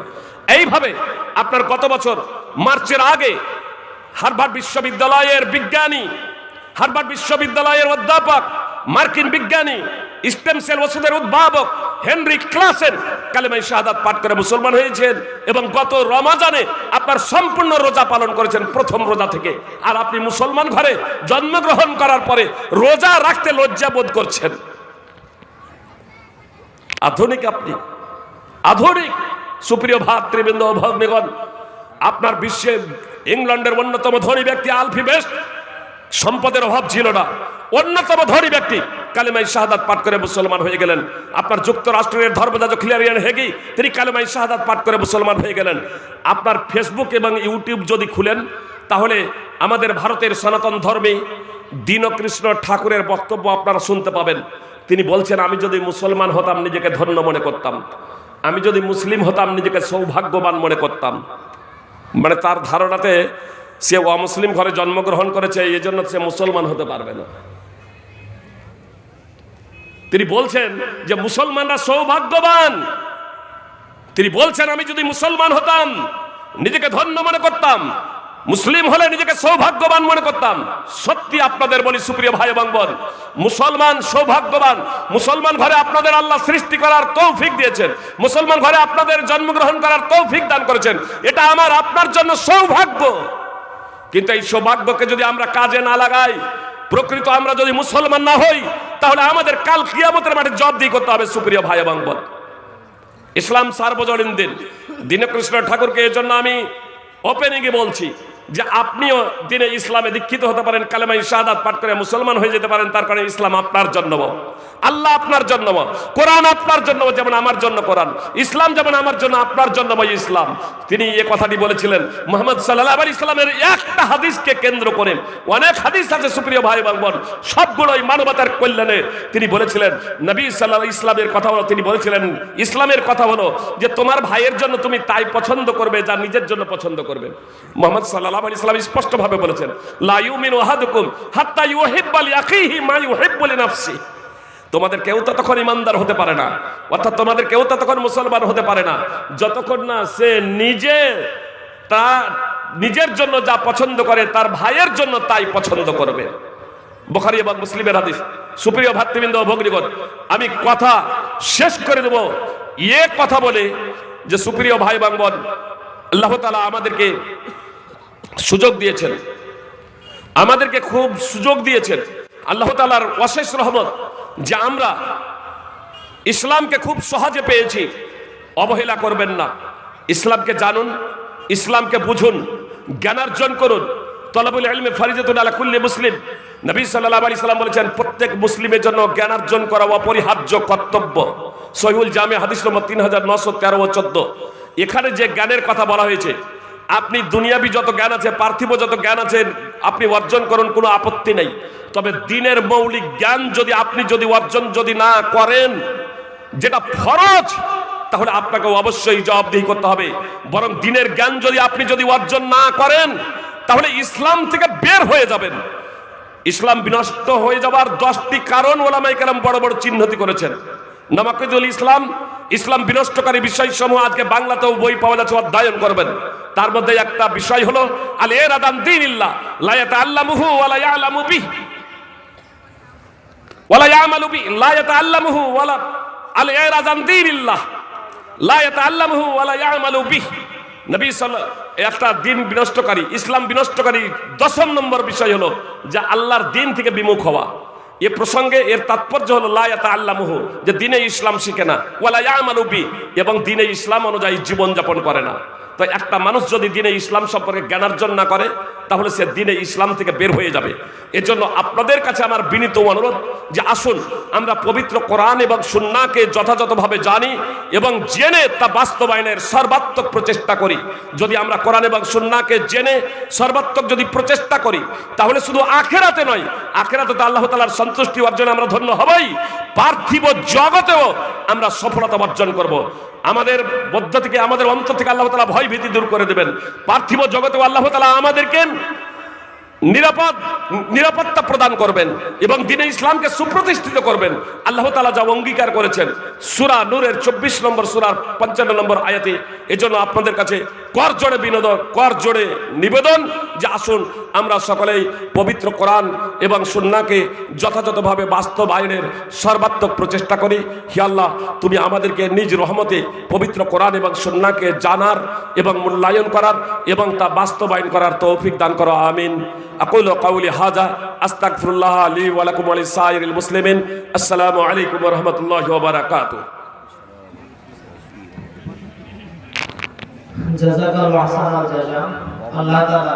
এইভাবে আপনার গত বছর মার্চের আগে হার্ভার্ড বিশ্ববিদ্যালয়ের বিজ্ঞানী, হার্ভার্ড বিশ্ববিদ্যালয়ের অধ্যাপক, মার্কিন বিজ্ঞানী, স্টেম সেল ওষুধের উদ্ভাবক হেনরি ক্লাসেন কালেমায়ে শাহাদাত পাঠ করে মুসলমান হয়েছেন এবং গত রমাজানে আপনার সম্পূর্ণ রোজা পালন করেছেন, প্রথম রোজা থেকে। আর আপনি মুসলমান ঘরে জন্মগ্রহণ করার পরে রোজা রাখতে লজ্জা বোধ করছেন। আধুনিক আপনি, আধুনিক। সুপ্রিয় ভ্রাতৃবৃন্দ ও ভগ্নীগণ, আপনার বিশ্বে ইংল্যান্ডের অন্যতম ধনী ব্যক্তি আলফি বেস্ট, সম্পদের অভাব ছিল না, অন্যতম ধনী ব্যক্তি, কালেমায়ে শাহাদাত পাঠ করে মুসলমান হয়ে গেলেন। আপনার যুক্তরাষ্ট্রের ধর্মযাজক হিলারিয়ান হেগি তিনি কালেমায়ে শাহাদাত পাঠ করে মুসলমান হয়ে গেলেন। আপনার ফেসবুক এবং ইউটিউব যদি খুলেন তাহলে আমাদের ভারতের সনাতন ধর্মী দীনকৃষ্ণ ঠাকুরের বক্তব্য আপনারা শুনতে পাবেন। তিনি বলছেন, আমি যদি মুসলমান হতাম নিজেকে ধন্য মনে করতাম, আমি যদি মুসলিম হতাম নিজেকে সৌভাগ্যবান মনে করতাম। মানে তার ধারণাতে সে অমুসলিম ঘরে জন্মগ্রহণ করেছে, এই জন্য সে মুসলমান হতে পারবে না। তিনি বলছেন যে মুসলমানরা সৌভাগ্যবান। তিনি বলছেন, আমি যদি মুসলমান হতাম নিজেকে ধন্য মনে করতাম, মুসলিম হলে নিজেকে সৌভাগ্যবান মনে করতাম। সত্যি আপনাদের বলি সুপ্রিয় ভাই এবং বোন, মুসলমান সৌভাগ্যবান। মুসলমান ঘরে আপনাদের আল্লাহ সৃষ্টি করার তৌফিক দিয়েছেন, মুসলমান ঘরে আপনাদের জন্মগ্রহণ করার তৌফিক দান করেছেন, এটা আমার আপনার জন্য সৌভাগ্য। কিন্তু এই সৌভাগ্যকে যদি আমরা কাজে না লাগাই, প্রকৃত আমরা যদি মুসলমান না হই, তাহলে আমাদের কাল কিয়ামতের মাঠে জবাবদিহি করতে হবে। সুপ্রিয় ভাই এবং বোন, ইসলাম সার্বজনীন দিন। দীনকৃষ্ণ ঠাকুরকে এই জন্য আমি ওপেনিংয়ে বলছি যে আপনিও দিনে ইসলামে দীক্ষিত হতে পারেন, কালেমায়ে শাহাদাত পাঠ করে মুসলমান হয়ে যেতে পারেন। তার কারণে ইসলাম আপনার জন্য, আল্লাহ আপনার জন্য, কোরআন আপনার জন্য, যেমন আমার জন্য কোরআন, ইসলাম যেমন আমার জন্য আপনার জন্য ইসলাম। তিনি এই কথাটি বলেছিলেন মুহাম্মদ সাল্লাল্লাহু আলাইহি সাল্লামের একটা হাদিসকে কেন্দ্র করে। অনেক হাদিস আছে সুপ্রিয় ভাই এবং বোন, সবগুলোই মানবতার কল্যাণে। তিনি বলেছিলেন, নবী সাল্লাল্লাহু আলাইহি ইসলামের কথা হলো, তিনি বলেছিলেন ইসলামের কথা হলো যে তোমার ভাইয়ের জন্য তুমি তাই পছন্দ করবে যা নিজের জন্য পছন্দ করবে। মুহাম্মদ সাল্লাল্লাহু আলাইহি সাল্লাম স্পষ্টভাবে বলেছেন, লা ইউমিনু আহাদুকুম হাত্তা ইউহিব্বা লিআখিহি মা ইউহিব্বু লিনাফসিহি। তোমাদের কেউ ততক্ষণ ইমানদার হতে পারে না, অর্থাৎ তোমাদের কেউ ততক্ষণ মুসলমান হতে পারে না যতক্ষণ না সে নিজের জন্য যা পছন্দ করে তার ভাইয়ের জন্য তাই পছন্দ করবে। বুখারী এবং মুসলিমের হাদিস। সুপ্রিয় ভ্রাতৃবৃন্দ ও ভগ্নীগণ, আমি কথা শেষ করে দেব এ কথা বলে যে সুপ্রিয় ভাই এবং বোন, আল্লাহ তাআলা আমাদেরকে সুযোগ দিয়েছেন, আমাদেরকে খুব সুযোগ দিয়েছেন। আল্লাহ তাআলার অশেষ রহমত যে আমরা ইসলামকে খুব সহজে পেয়েছি। অবহেলা করবেন না, ইসলামকে জানুন, ইসলামকে বুঝুন, জ্ঞানার্জন করুন। তলাবুল ইলমি ফরিজাতুন আলা কুল্লি মুসলিম। নবী সাল্লাল্লাহু আলাইহি সাল্লাম বলেছেন, প্রত্যেক মুসলিমের জন্য জ্ঞানার্জন করা অপরিহার্য কর্তব্য। সহিহুল জামে হাদিস নম্বর 3913 ও 14। এখানে যে জ্ঞানের কথা বলা হয়েছে, আপনি দুনিয়াবি যত জ্ঞান আছে, পার্থিব যত জ্ঞান আছে আপনি অর্জন করুন, কোনো আপত্তি নেই। তবে দিনের মৌলিক জ্ঞান আপনি অর্জন না করেন, যেটা ফরজ, তাহলে আপনাকে অবশ্যই জবাবদিহি করতে হবে। বরং দিনের জ্ঞান আপনি অর্জন না করেন, তাহলে ইসলাম থেকে বের হয়ে যাবেন। ইসলাম বিনষ্ট হয়ে যাবার 10টি কারণ ওলামায়ে কেরাম বড় বড় চিহ্নিত করেছেন। নামাকিদুল ইসলাম, ইসলাম বিনষ্টকারী বিষয়সমূহ আজকে বাংলাতেও বই পাওয়া যাচ্ছে, অধ্যয়ন করবেন। তার মধ্যে একটা বিষয় হলো আল ইরাদ আন দীনিল্লাহ লা ইয়াতাআল্লামুহু ওয়া লা ইয়ালামু বিহি ওয়া লা ইয়ামালু বিহি, লা ইয়াতাআল্লামুহু ওয়া লা আল ইরাদ আন দীনিল্লাহ লা ইয়াতাআল্লামুহু ওয়া লা ইয়ামালু বিহি। নবী সাল্লাল্লাহু একটা দিন বিনষ্টকারী, ইসলাম বিনষ্টকারী 10 নম্বর বিষয় হলো যে আল্লাহর দিন থেকে বিমুখ হওয়া। এ প্রসঙ্গে এর তাৎপর্য হলো লা ইয়াতাআল্লামুহু, যে দ্বীনে ইসলাম শিখে না, ওয়া লা ইয়ামালু বিহি, এবং দ্বীনে ইসলাম অনুযায়ী জীবন যাপন করে না। তো একটা মানুষ যদি দ্বীনে ইসলাম সম্পর্কে জ্ঞানার্জন না করে, তাহলে সে দ্বীনে ইসলাম থেকে বের হয়ে যাবে। এজন্য আপনাদের কাছে আমার বিনীত অনুরোধ যে আসুন আমরা পবিত্র কোরআন এবং সুন্নাহকে যথাযথভাবে জানি এবং জেনে তা বাস্তবায়নের সর্বাত্মক প্রচেষ্টা করি। যদি আমরা কোরআন এবং সুন্নাহকে জেনে সর্বাত্মক যদি প্রচেষ্টা করি, তাহলে শুধু আখিরাতে নয়, আখিরাতে তো আল্লাহ তাআলার সন্তুষ্টি অর্জনে আমরা ধন্য হবই, পার্থিব জগতেও আমরা সফলতা অর্জন করব। আমাদের মধ্য থেকে, আমাদের অন্তর থেকে আল্লাহ তাআলা ভয় ভীতি দূর করে দেবেন। পার্থিব জগতেও আল্লাহ তাআলা আমাদেরকে নিরাপত্তা প্রদান করবেন এবং দ্বীনে ইসলামকে সুপ্রতিষ্ঠিত করবেন। আল্লাহ তাআলা যা অঙ্গীকার করেছেন সূরা নূরের 24 নম্বর সূরার 55 নম্বর আয়াতে। এজন্য আপনাদের কাছে করজোড়ে নিবেদন যে আসুন আমরা সকলেই পবিত্র কোরআন এবং সুন্নাহকে যথাযথভাবে বাস্তবায়নের সর্বাত্মক প্রচেষ্টা করি। হে আল্লাহ, তুমি আমাদেরকে নিজ রহমতে পবিত্র কোরআন এবং সুন্নাহকে জানার এবং মূল্যায়ন করার এবং তা বাস্তবায়ন করার তৌফিক দান করো, আমিন। আকুলু কাউলি হাযা আস্তাগফিরুল্লাহ লি ওয়া লাকুম ওয়া লিসাইরিল মুসলিমিন। আসসালামু আলাইকুম ওয়া রাহমাতুল্লাহি ওয়া বারাকাতুহু। জাযাকাল্লাহু আহসানাল জাযা। আল্লাহ তাআলা